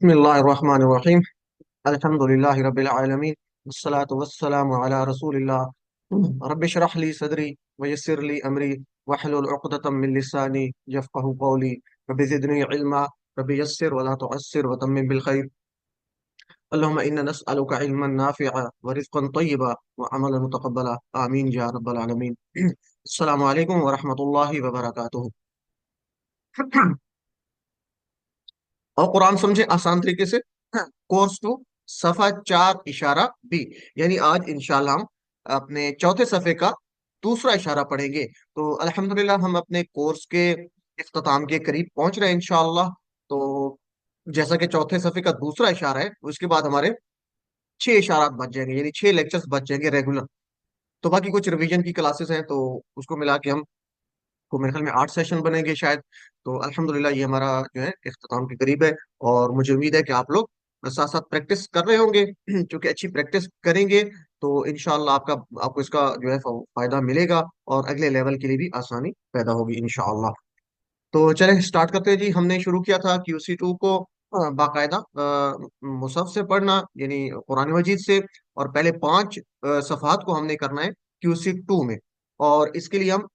बिस्मिल्लाहिर्रहमानिर्रहीम। अल्हम्दुलिल्लाहि रब्बिल आलमीन वस्सलातु वस्सलामु अला रसूलिल्लाह रब्बि इश्रह ली सदरी व यस्सिर ली अमरी वहलुल उक़दतम मिन लिसानी यफ़क़हू क़ौली रब्बि ज़िदनी इल्मा रब्बि यस्सिर व ला तुअस्सिर व तम्मिम बिल खैर अल्लाहुम्मा इन्ना नस्अलुका इल्मन नाफ़िअ व रिज़्क़न तय्यिबा व अमलन मुतक़ब्बला आमीन या रब्बल आलमीन। अस्सलामु अलैकुम व रहमतुल्लाहि व बरकातुहू। और कुरान समझे आसान तरीके से। कोर्स टू सफा 4 इशारा बी, यानी आज इंशाल्लाह हम अपने चौथे सफे का दूसरा इशारा पढ़ेंगे। तो अल्हम्दुलिल्लाह हम अपने कोर्स के इख्तिताम के करीब पहुंच रहे हैं इंशाल्लाह। तो जैसा कि चौथे सफे का दूसरा इशारा है, उसके बाद हमारे 6 इशारात बच जाएंगे, यानी 6 लेक्चर्स बच जाएंगे रेगुलर। तो बाकी कुछ रिवीजन की क्लासेस हैं, तो उसको मिला के हम को मेरे ख्याल में 8 सेशन बनेंगे शायद। तो अल्हम्दुलिल्लाह ये हमारा जो है इख्तिताम के करीब है। और मुझे उम्मीद है कि आप लोग साथ साथ प्रैक्टिस कर रहे होंगे। क्योंकि अच्छी प्रैक्टिस करेंगे तो इंशाअल्लाह आपको इसका जो है फायदा मिलेगा और अगले लेवल के लिए भी आसानी पैदा होगी इंशाअल्लाह। तो चलें स्टार्ट करते हैं जी। हमने शुरू किया था QC2 को बाकायदा मुसहफ से पढ़ना, यानी कुरान मजीद से। और पहले 5 सफ़हात को हमने करना है QC2 में। और इसके लिए हम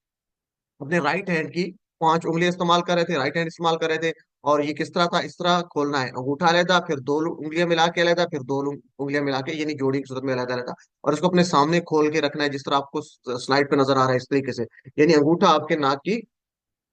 अपने राइट हैंड की 5 उंगलियां इस्तेमाल कर रहे थे, राइट हैंड इस्तेमाल कर रहे थे। और ये किस तरह था, इस तरह खोलना है, अंगूठा अलहदा, फिर दो उंगलियां मिला के अलहदा, फिर दो उंगलियां मिला के, यानी जोड़ी की सूरत में अलहदा अलहदा। और इसको अपने सामने खोल के रखना है, जिस तरह आपको स्लाइड पे नजर आ रहा है इस तरीके से। यानी अंगूठा आपके नाक की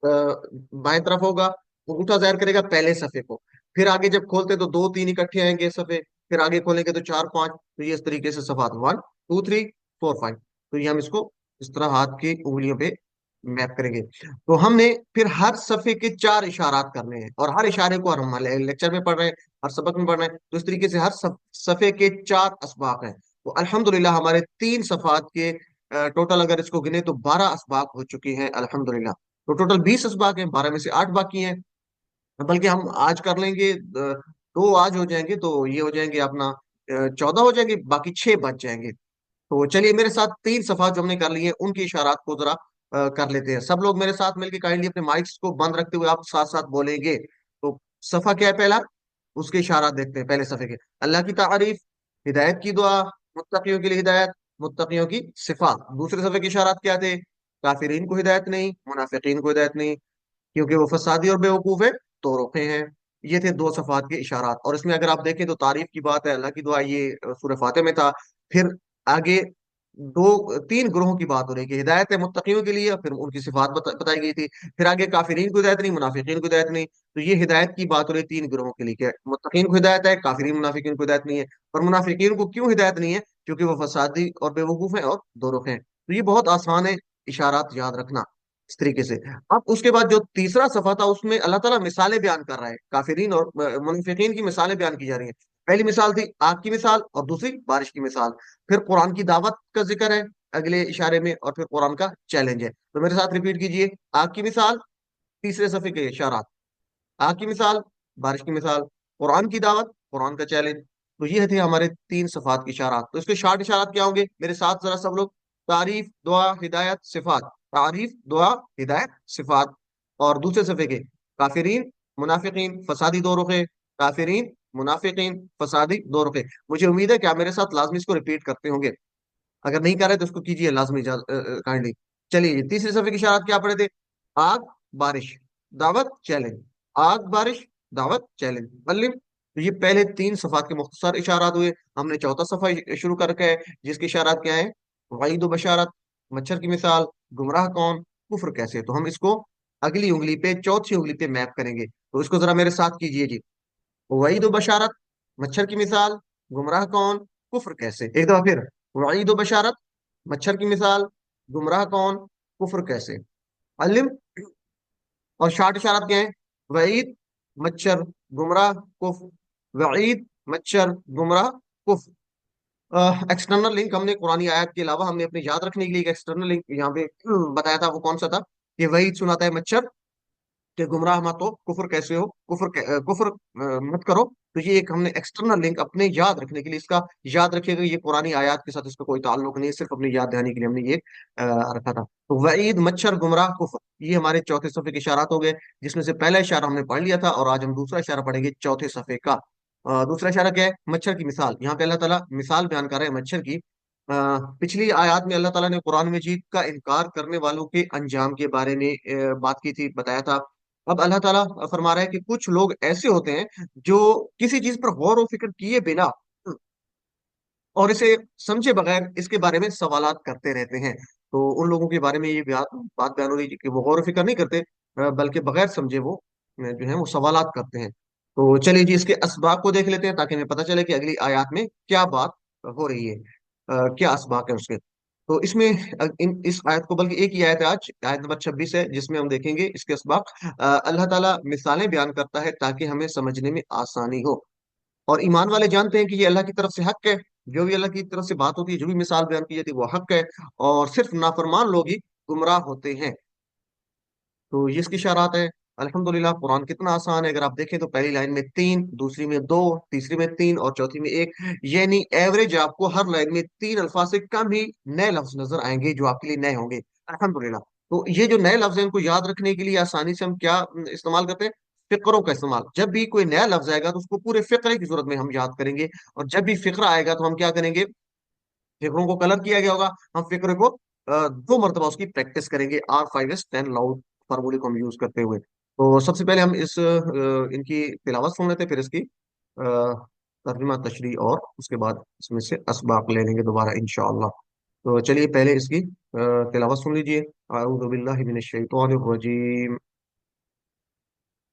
बाएं तरफ होगा। अंगूठा जाहिर करेगा पहले सफे को। फिर आगे जब खोलते तो दो तीन इकट्ठे आएंगे सफे। फिर आगे खोलेंगे तो चार पांच। तो ये इस तरीके से सफा 1 2 3 4 5। तो ये हम इसको इस तरह हाथ की उंगलियों पे मैप करेंगे। तो हमने फिर हर सफे के 4 इशारात करने हैं, और हर इशारे को हम लेक्चर में पढ़ रहे हैं, हर सबक में पढ़ रहे हैं। तो इस तरीके से हर सफे के 4 असबाक हैं। तो अल्हम्दुलिल्लाह हमारे 3 सफात के टोटल अगर इसको गिने तो 12 असबाक हो चुकी हैं अल्हम्दुलिल्लाह। तो टोटल 20 असबाक हैं, 12 में से 8 बाकी हैं। बल्कि हम आज कर लेंगे, दो आज हो जाएंगे तो ये हो जाएंगे अपना 14 हो जाएंगे, बाकी 6 बच जाएंगे। तो चलिए मेरे साथ 3 सफा जो हमने कर लिए उनकी इशारात को जरा कर लेते हैं। सब लोग मेरे साथ मिलकर काइंडली अपने माइक्स को बंद रखते हुए आप साथ साथ बोलेंगे। तो सफा क्या है पहला, उसके इशारात देखते हैं। पहले सफे के अल्लाह की तारीफ, हिदायत की दुआ, मुत्तकियों के लिए हिदायत, मुत्तकियों की सिफात। दूसरे सफे के इशारात क्या थे, काफिरीन को हिदायत नहीं, मुनाफिकीन को हिदायत नहीं, क्योंकि वो फसादी और बेवकूफ है, तो रोके हैं। ये थे 2 सफात के इशारात। और इसमें अगर आप देखें तो तारीफ की बात है, अल्लाह की दुआ, ये सूरह फातिहा में था। फिर आगे दो तीन ग्रोहों की बात हो रही है कि हिदायत है मुत्तकियों के लिए, फिर उनकी सिफात बताई गई थी। फिर आगे काफिरीन को हिदायत नहीं, मुनाफिकीन को हिदायत नहीं। तो ये हिदायत की बात हो रही है 3 ग्रोहों के लिए, कि मुत्तकीन को हिदायत है, काफिरीन मुनाफिकीन को हिदायत नहीं है। और मुनाफिकीन को क्यों हिदायत नहीं है, क्योंकि वो फसादी और बेवकूफ हैं और दो रुख हैं। तो ये बहुत आसान है इशारात याद रखना इस तरीके से। अब उसके बाद जो तीसरा सफा था उसमें अल्लाह ताला मिसालें बयान कर रहा है, काफिरीन और मुनाफिकीन की मिसालें बयान की जा रही हैं। पहली मिसाल थी आग की मिसाल, और दूसरी बारिश की मिसाल। फिर कुरान की दावत का जिक्र है अगले इशारे में, और फिर कुरान का चैलेंज है। तो मेरे साथ रिपीट कीजिए, आग की मिसाल, तीसरे सफे के इशारात, आग की मिसाल, बारिश की मिसाल, कुरान की दावत, कुरान का चैलेंज। तो ये थे हमारे 3 सफात के इशारात। तो इसके शार्ट इशारात क्या होंगे, मेरे साथ जरा सब लोग। तारीफ, दुआ, हिदायत, सिफात। तारीफ, दुआ, हिदायत, सिफात। और दूसरे सफे के काफिरीन, मुनाफिकीन, फसादी दो रुखे। काफिरीन, मुनाफिकीन, फसादी दो रुखे। मुझे उम्मीद है कि आप मेरे साथ लाजमी इसको रिपीट करते होंगे। अगर नहीं कर रहे तो उसको कीजिए लाजमी काइंडली। चलिए तीसरे सफे की इशारात क्या पढ़े थे, आग, बारिश, दावत, चैलेंज। आग, बारिश, दावत, चैलेंज, मल्लिम। तो ये पहले 3 सफात के मुख्तसर इशारात हुए। हमने चौथा सफा शुरू करके है, जिसके इशारात क्या है, वईद व बशारत, मच्छर की मिसाल, गुमराह कौन, कुफ्र कैसे। तो हम इसको अगली उंगली पे, चौथी उंगली पे मैप करेंगे। तो इसको जरा मेरे साथ कीजिए जी। वईद व बशारत, मच्छर की मिसाल, गुमराह कौन, कुफ्र कैसे। एक दफा फिर, वईद व बशारत, मच्छर की मिसाल, गुमराह कौन, कुफ्र कैसे। अलिम। और शार्ट इशारात क्या है, वईद, मच्छर, गुमराह, कुफ्र। वईद, मच्छर, गुमराह, कुफ्र। एक्सटर्नल लिंक हमने कुरानी आयत के अलावा हमने अपने याद रखने के लिए एक एक्सटर्नल लिंक यहाँ पे बताया था, वो कौन सा था, कि वईद सुनाता है मच्छर, कि गुमराह मत हो, कुफर कैसे हो, कुफर मत करो। तो ये एक हमने एक्सटर्नल लिंक अपने याद रखने के लिए, इसका याद रखिएगा, ये पुरानी आयत के साथ इसका कोई ताल्लुक नहीं है, सिर्फ अपनी याद दहानी के लिए हमने ये रखा था। तो वईद, मच्छर, गुमराह, कुफर, ये हमारे चौथे सफे के इशारात हो गए, जिसमें से पहला इशारा हमने पढ़ लिया था। और आज हम दूसरा इशारा पढ़ेंगे चौथे सफे का। दूसरा इशारा क्या है? मच्छर की मिसाल। यहाँ पे अल्लाह ताला मिसाल बयान कर रहे हैं मच्छर की। पिछली आयत में अल्लाह ताला ने कुरान मजीद का इनकार करने वालों के अंजाम के बारे में बात की थी, बताया था। अब अल्लाह ताला फरमा रहा है कि कुछ लोग ऐसे होते हैं जो किसी चीज पर गौर और फिक्र किए बिना और इसे समझे बगैर इसके बारे में सवालात करते रहते हैं। तो उन लोगों के बारे में ये बात बयान हो रही है कि वो गौर व फिक्र नहीं करते, बल्कि बगैर समझे वो जो है वो सवालात करते हैं। तो चलिए जी, इसके असबाब को देख लेते हैं ताकि हमें पता चले कि अगली आयत में क्या बात हो रही है, क्या असबाब है उसके। तो इसमें इस आयत को, बल्कि एक ही आयत है आज, आयत नंबर 26 है, जिसमें हम देखेंगे इसके असबाब। अल्लाह ताला मिसालें बयान करता है ताकि हमें समझने में आसानी हो। और ईमान वाले जानते हैं कि ये अल्लाह की तरफ से हक है। जो भी अल्लाह की तरफ से बात होती है, जो भी मिसाल बयान की जाती है, वो हक है। और सिर्फ नाफरमान लोग ही गुमराह होते हैं। तो ये इसकी इशारात है। अल्हम्दुलिल्लाह, कुरान कितना आसान है। अगर आप देखें तो पहली लाइन में तीन, दूसरी में दो, तीसरी में तीन और चौथी में एक, यानी एवरेज आपको हर लाइन में तीन अल्फाज से कम ही नए लफ्ज नजर आएंगे जो आपके लिए नए होंगे। अल्हम्दुलिल्लाह। तो ये जो नए लफ्ज है, इनको याद रखने के लिए आसानी से हम क्या इस्तेमाल करते हैं? फिक्रों का इस्तेमाल। जब भी कोई नया लफ्ज आएगा तो उसको पूरे फिक्रे की सूरत में हम याद करेंगे। और जब भी फिक्रा आएगा तो हम क्या करेंगे? फिक्रों को कलर किया गया होगा, हम फिक्र को दो मरतबा उसकी प्रैक्टिस करेंगे, R5S10 लाउड फार्मूले को हम यूज करते हुए। तो सबसे पहले हम इनकी तिलावत सुन लेते हैं, फिर इसकी तर्जुमा तशरीह, और उसके बाद इसमें से असबाक ले लेंगे दोबारा इंशाअल्लाह। तो चलिए पहले इसकी तिलावत सुन लीजिए। अऊज़ु बिल्लाहि मिनश शैतानिर रजीम।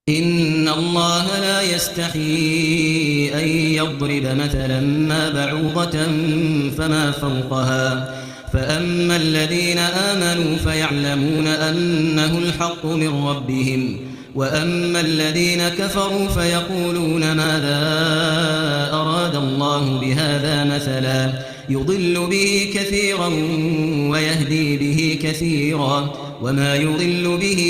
إن الله لا يستحي أن يضرب مثلا ما بعوضة فما فوقها فأما الذين آمنوا فيعلمون أنه الحق من ربهم وأما الذين كفروا فيقولون ماذا أراد الله بهذا مثلا يضل به كثيرا ويهدي به كثيرا وما يضل به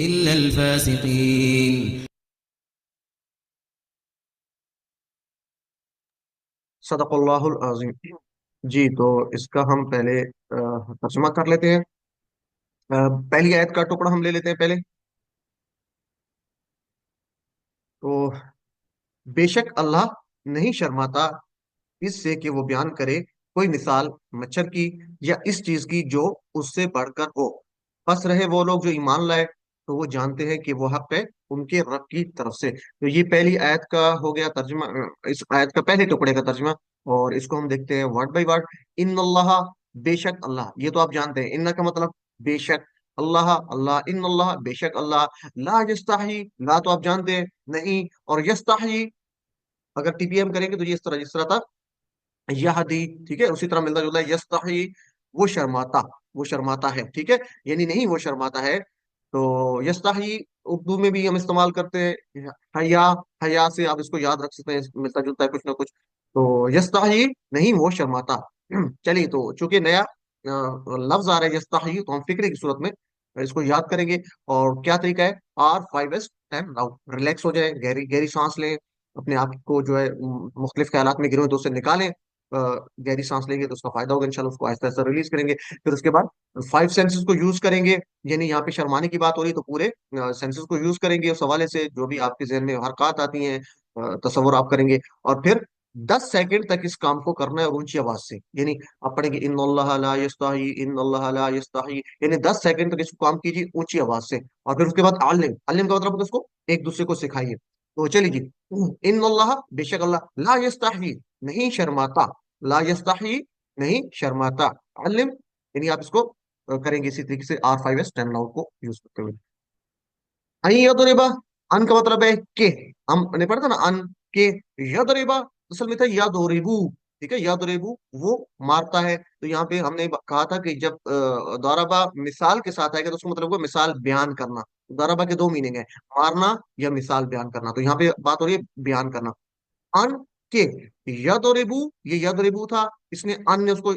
إلا الفاسقين. सदक़ल्लाहुल अज़ीम। जी, तो इसका हम पहले तर्जुमा कर लेते हैं। पहली आयत का टुकड़ा हम ले लेते हैं पहले। तो बेशक अल्लाह नहीं शर्माता इससे कि वो बयान करे कोई मिसाल मच्छर की या इस चीज की जो उससे बढ़कर हो। बस रहे वो लोग जो ईमान लाए, तो वो जानते हैं कि वो हक है उनके रब की तरफ से। तो ये पहली आयत का हो गया तर्जुमा, इस आयत का पहले टुकड़े का तर्जुमा। और इसको हम देखते हैं वर्ड बाय वर्ड। इन अल्लाह, बेशक अल्लाह, ये तो आप जानते हैं, इन्ना का मतलब बेशक, अल्लाह अल्लाह, इन अल्लाह बेशक अल्लाह, ला यस्ताही, ला तो आप जानते हैं नहीं, और यस्ताही अगर टीपीएम करेंगे तो ये इस तरह जिस तरह था यहदी, ठीक है, उसी तरह मिलता जुलता है। यस्तही, वो शर्माता, वो शर्माता है, ठीक है, यानी नहीं वो शर्माता है। तो यस्तही उर्दू में भी हम इस्तेमाल करते हैं हया। हया से आप इसको याद रख सकते हैं, मिलता जुलता है कुछ ना कुछ। तो यस्तही, नहीं वो शर्माता। चलिए, तो चूंकि नया लफ्ज आ रहा है यस्तही, तो हम फिक्रे की सूरत में इसको याद करेंगे। और क्या तरीका है? R5S10 लाउड, रिलैक्स हो जाए, गहरी गहरी सांस लें, अपने आप को जो है मुख्तलिफ ख्यालात में गिरे हुए तो उससे निकालें। गहरी सांस लेंगे तो उसका फायदा होगा इंशाल्लाह, उसको आहिस्ता आहिस्ता रिलीज करेंगे। फिर उसके बाद फाइव सेंसेस को यूज करेंगे। यानी यहाँ पे शर्माने की बात हो रही है तो पूरे सेंसेस को यूज करेंगे उस हवाले से, जो भी आपके जहन में हरकत आती हैं, तसव्वुर आप करेंगे। और फिर 10 सेकंड तक इस काम को करना है, और ऊंची आवाज से। यानी आप पढ़ेंगे इन्नल्लाह ला यस्ताही, इन्नल्लाह ला यस्ताही, यानी 10 सेकंड तक इसको काम कीजिए ऊंची आवाज से। और फिर उसके बाद आलिम, आलिम का मतलब उसको एक दूसरे को सिखाइए। तो चलिए जी, इन्नल्लाह बेशक अल्लाह, ला यस्ताही नहीं शर्माता, ला यस्ताही नहीं शर्माता, अल्लिम, यानी आप इसको करेंगे इसी तरीके से R5S10 लाउड को यूज करते हुए। अई यदरिबा, अन का मतलब है के, हमने पढ़ा था ना अन के। यदरिबा असल में था यदरिबू, ठीक है, यदरिबू वो मारता है। तो यहाँ पे हमने कहा था कि जब दौराबा मिसाल के साथ आएगा तो उसका मतलब हुआ मिसाल बयान करना। दौराबा के दो मीनिंग है, मारना या मिसाल बयान करना। तो यहाँ पे बात हो रही है बयान करना। अन के यदरिबू, ये यदरिबू था, इसने अन ने उसको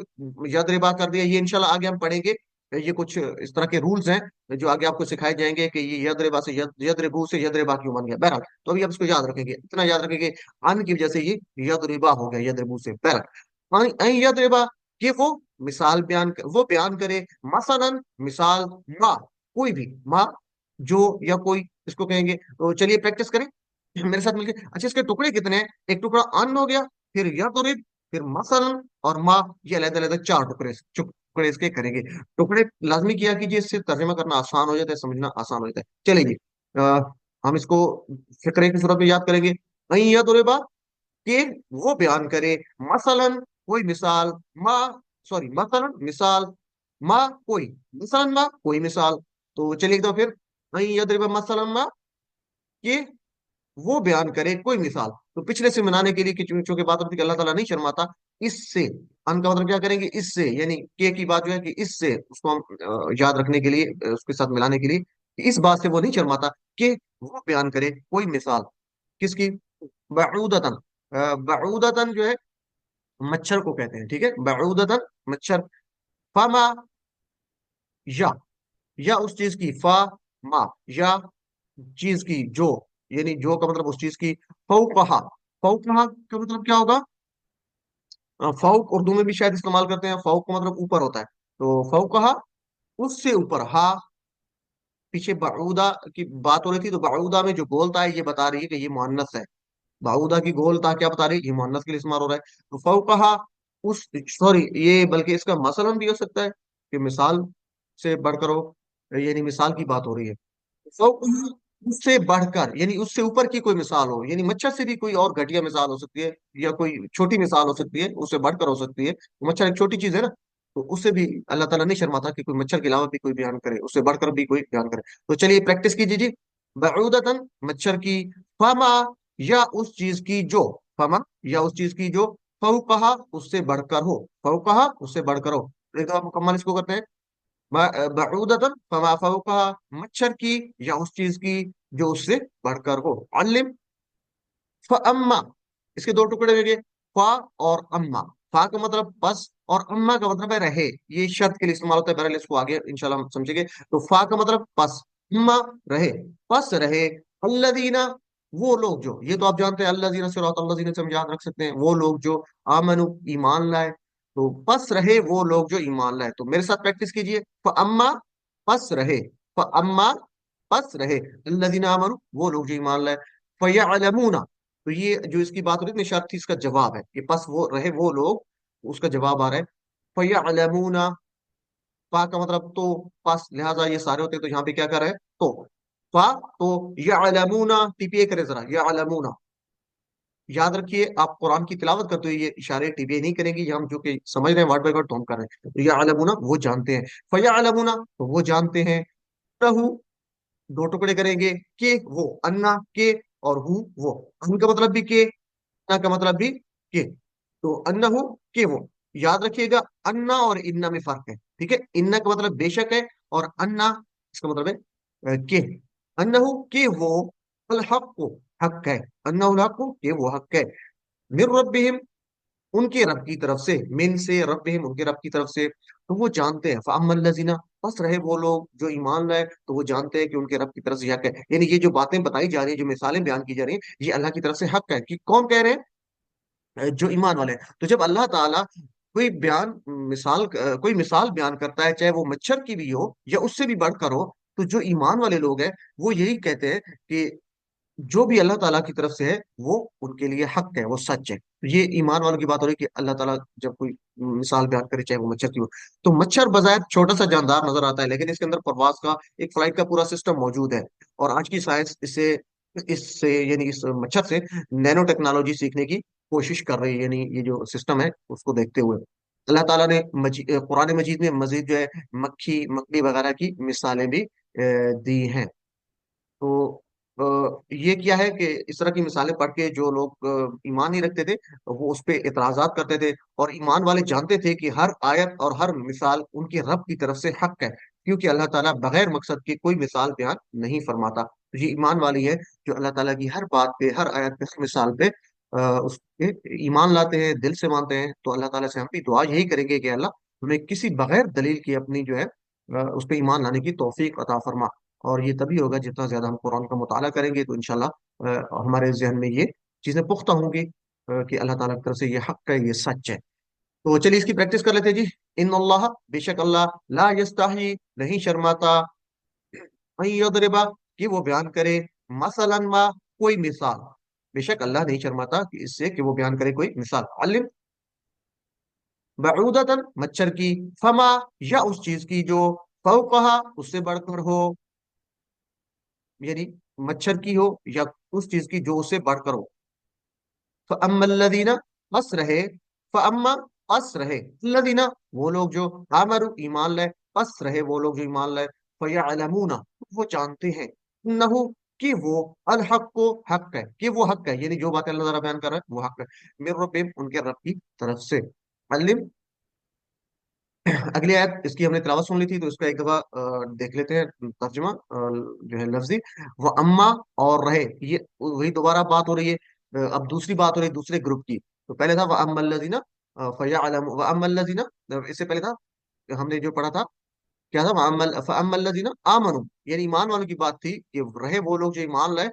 यदरिबा कर दिया। ये इंशाल्लाह आगे हम पढ़ेंगे। ये कुछ इस तरह के रूल्स हैं जो आगे आपको सिखाए जाएंगे कि ये यदरिबा से यदरिबू से यदरिबा क्यों बन गया। बहरहाल, तो अभी आप इसको याद रखेंगे, इतना याद रखेंगे अन की वजह से ये यदरिबा हो गया यदरिबू से। बहरहाल यदरिबा, कि वो मिसाल बयान वो बयान करे, मसलन मिसाल, माँ, कोई भी माँ, जो या कोई, इसको कहेंगे। तो चलिए प्रैक्टिस करें। मेरे साथ मिलके, अच्छा इसके टुकड़े कितने हैं? एक टुकड़ा अन्न हो गया, फिर यदरिब, फिर मसलन, और माँ, ये अलग अलग चार टुकड़े, टुकड़े इसके करेंगे। टुकड़े लाजमी किया कीजिए, इससे तर्जमा करना आसान हो जाता है, समझना आसान हो जाता है। चलेंगे, हम इसको फिक्रे की सूरत में याद करेंगे। वही यदरिबा, कि वो बयान करे, मसलन कोई मिसाल, माँ, सॉरी मसलन मिसाल, माँ कोई, मसलन माँ कोई मिसाल। तो चलिए एक दफा फिर, वही यदरिबा मसलन माँ, कि वो बयान करे कोई मिसाल। तो पिछले से मनाने के लिए कि चूंकि बात होती है कि अल्लाह ताला नहीं शर्माता, इससे, अन का मतलब क्या करेंगे, इससे, यानी के की बात जो है कि इससे उसको हम याद रखने के लिए, उसके साथ मिलाने के लिए, कि इस बात से वो नहीं शर्माता कि वो बयान करे कोई मिसाल। किसकी? बऊदतन, बऊदतन जो है मच्छर को कहते हैं, ठीक है, बऊदतन मच्छर। फमा, या, उस चीज की, फा, मा, या चीज की जो, यानी जो का मतलब उस चीज की, फौकहा, फौकहा का मतलब क्या होगा? फौक उर्दू में भी शायद इस्तेमाल करते हैं, फौक का मतलब ऊपर होता है, तो फौकहा उससे ऊपर, हा, पीछे बऊदा की बात हो रही थी, तो बऊदा में जो गोलता है ये बता रही है कि ये मुअन्नस है। बऊदा की गोलता क्या बता रही है? ये मुअन्नस के लिए इस्तेमाल हो रहा है। तो फौकहा, उस, सॉरी, ये बल्कि इसका मसलन भी हो सकता है कि मिसाल से बढ़कर हो, यानी मिसाल की बात हो रही है। फौकहा, उससे बढ़कर, यानी उससे ऊपर की कोई मिसाल हो, यानी मच्छर से भी कोई और घटिया मिसाल हो सकती है, या कोई छोटी मिसाल हो सकती है, उससे बढ़कर हो सकती है। तो मच्छर एक छोटी चीज है ना, तो उससे भी अल्लाह ताला नहीं शर्माता कि कोई मच्छर के अलावा भी कोई बयान करे, उससे बढ़कर भी कोई बयान करे। तो चलिए प्रैक्टिस कीजिए जी। बऊदतन मच्छर की, फमा, या उस चीज की जो, फमा या उस चीज की जो, फौकहा उससे बढ़कर हो, फौकहा उससे बढ़कर हो। एक दफा मुकम्मल इसको करते हैं। बऊदतन फमा फौकहा, मच्छर की या उस चीज की जो उससे बढ़कर हो। अल्लिम, अम्मा, इसके दो टुकड़े हो गए, फा और अम्मा। फा का मतलब बस, और अम्मा का मतलब है रहे। ये शर्त के लिए इस्तेमाल होता है, बहरहाल इसको आगे इंशाल्लाह हम समझेंगे। तो फा का मतलब बस, अम्मा रहे, बस रहे। अल्लदीना, वो लोग जो, ये तो आप जानते हैं, अल्लदीना सिरात अल्लदीना से हम याद रख सकते हैं, वो लोग जो आमनु ईमान लाए। तो बस रहे वो लोग जो ईमान लाए। तो मेरे साथ प्रैक्टिस कीजिए, अम्मा बस रहे, अम्मा बस रहे, अल्लदीना आमनु वो लोग जो ईमान लाए, फयअलमूना, तो ये जो इसकी बात हो रही है निशात थी, इसका जवाब है कि बस वो रहे वो लोग, उसका जवाब आ रहा है। फयअलमूना, फा का मतलब तो, पास लिहाजा ये सारे होते हैं, तो यहाँ पे क्या कर रहे हैं, तो फा, तो यअलमूना, टीपीए करे जरा, यअलमूना। याद रखिए, आप कुरान की तिलावत करते हुए ये इशारे टीपीए नहीं करेंगे, ये हम जो कि समझ रहे हैं वर्ड बाय वर्ड, तो हम कर रहे हैं। तो यअलमूना वो जानते हैं, फयअलमूना तो वो जानते हैं, रहू दो टुकड़े करेंगे, के वो, अन्ना के, और हु वो। अन का मतलब भी के, अन्ना का मतलब भी के। तो अन्ना हो, के वो। याद रखिएगा, अन्ना और इन्ना में फर्क है, ठीक है। इन्ना का मतलब बेशक है, और अन्ना इसका मतलब है के। अन्ना हो, के वो, अल हक को, हक है, अन्ना उल हक को, के वो हक है, मिर रब्बिहिम, उनके रब की तरफ से, मिन से रब्बिहिम, उनके रब की तरफ से। तो वो जानते हैं, फअम्मल लजीना, बस रहे वो लोग जो ईमान लाए, तो वो जानते हैं कि उनके रब की तरफ से हक है। यानी ये जो बातें बताई जा रही है, जो मिसालें बयान की जा रही हैं, ये अल्लाह की तरफ से हक है। कि कौन कह रहे हैं? जो ईमान वाले हैं। तो जब अल्लाह ताला कोई बयान, मिसाल, कोई मिसाल बयान करता है, चाहे वो मच्छर की भी हो या उससे भी बढ़कर हो, तो जो ईमान वाले लोग हैं वो यही कहते हैं कि जो भी अल्लाह ताला की तरफ से है वो उनके लिए हक है, वो सच है। तो ये ईमान वालों की बात हो रही है कि अल्लाह ताला जब कोई मिसाल बयान करे, चाहे वो मच्छर की हो। तो मच्छर बजाय छोटा सा जानदार नजर आता है, लेकिन इसके अंदर परवाज का, एक फ्लाइट का पूरा सिस्टम मौजूद है। और आज की साइंस इससे, इससे यानी इस मच्छर से नैनो टेक्नोलॉजी सीखने की कोशिश कर रही है, यानी ये जो सिस्टम है उसको देखते हुए अल्लाह ताला ने कुरान मजीद में मजीद जो है मक्खी मकड़ी वगैरह की मिसालें भी दी हैं। तो ये क्या है कि इस तरह की मिसालें पढ़ के जो लोग ईमान नहीं रखते थे, वो उस पे इतराजात करते थे। और ईमान वाले जानते थे कि हर आयत और हर मिसाल उनके रब की तरफ से हक है, क्योंकि अल्लाह ताला बगैर मकसद के कोई मिसाल बयान नहीं फरमाता। तो ये ईमान वाली है जो अल्लाह ताला की हर बात पे, हर आयत पे, हर मिसाल पे उसके ईमान लाते हैं, दिल से मानते हैं। तो अल्लाह ताला से हम भी दुआ यही करेंगे कि अल्लाह हमें किसी बगैर दलील की अपनी जो है उस पर ईमान लाने की तौफीक अता फरमा। और ये तभी होगा जितना ज्यादा हम कुरान का मुताला करेंगे, तो इंशाल्लाह हमारे जहन में ये चीजें पुख्ता होंगी कि अल्लाह ताला की तरफ से ये हक है, ये सच है। तो चलिए इसकी प्रैक्टिस कर लेते हैं जी। इन अल्लाह, बेशक अल्लाह, ला यस्ताही, नहीं शर्माता, अन यदरिबा, कि वो बयान करे, मसलन मा, کوئی مثال، بے شک اللہ نہیں شرماتا کہ اس سے کہ وہ بیان کرے کوئی مثال. علم بعودتن مچھر کی، فما یا اس چیز کی جو فوقہا اس سے بڑھ کر ہو، یعنی مچھر کی ہو یا اس چیز کی جو اس سے بڑھ کر ہو. فَأَمَّا الَّذِينَ پس رہے، فَأَمَّا پس رہے الَّذِينَ وہ لوگ جو آمنوا ایمان لائے، پس رہے وہ لوگ جو ایمان لائے، فَيَعْلَمُونَ وہ جانتے ہیں، انہو کہ وہ الحق کو حق ہے، کہ وہ حق ہے، یعنی جو بات اللہ تعالیٰ بیان کر رہا ہے وہ حق ہے، من ربہم ان کے رب کی طرف سے. علم اگلی آیت اس کی ہم نے تلاوت سن لی تھی تو اس کا ایک دفعہ دیکھ لیتے ہیں ترجمہ جو ہے لفظی. وہ اما اور رہے، یہ وہی دوبارہ بات ہو رہی ہے. اب دوسری بات ہو رہی ہے دوسرے گروپ کی. تو پہلے تھا وہ اما الذین فیعلم، وہ اما الذین، اس سے پہلے تھا ہم نے جو پڑھا تھا کیا تھا، فاما الذین آمنوا، یعنی ایمان والوں کی بات تھی کہ رہے وہ لوگ جو ایمان لائے،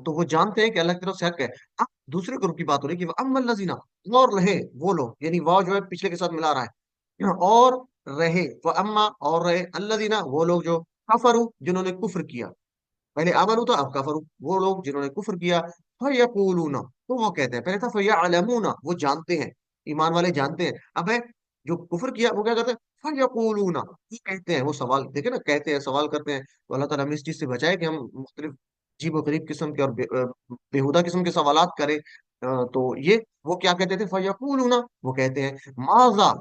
تو وہ جانتے ہیں کہ اللہ کی طرف سے حق ہے. اب دوسرے گروپ کی بات ہو رہی ہے کہ اما الذین اور رہے وہ لوگ، یعنی واو جو ہے پچھلے کے ساتھ ملا رہا ہے، اور رہے اما اور رہے الذین وہ لوگ جو کفروا جنہوں نے کفر کیا. پہلے آمنوا تھا اب کفروا، وہ لوگ جنہوں نے کفر کیا. فیقولون تو وہ کہتے ہیں، پہلے تھا فیعلمون وہ جانتے ہیں، ایمان والے جانتے ہیں. اب ہے جو کفر کیا وہ کیا کرتے ہیں، فیقولون وہ کہتے ہیں، وہ سوال دیکھیں نا، کہتے ہیں سوال کرتے ہیں. تو اللہ تعالیٰ ہمیں اس چیز سے بچائے کہ ہم مختلف عجیب و غریب قسم کے اور بےہودہ قسم کے سوالات کریں. تو یہ وہ کیا کہتے تھے، فیقولون وہ کہتے ہیں ماذا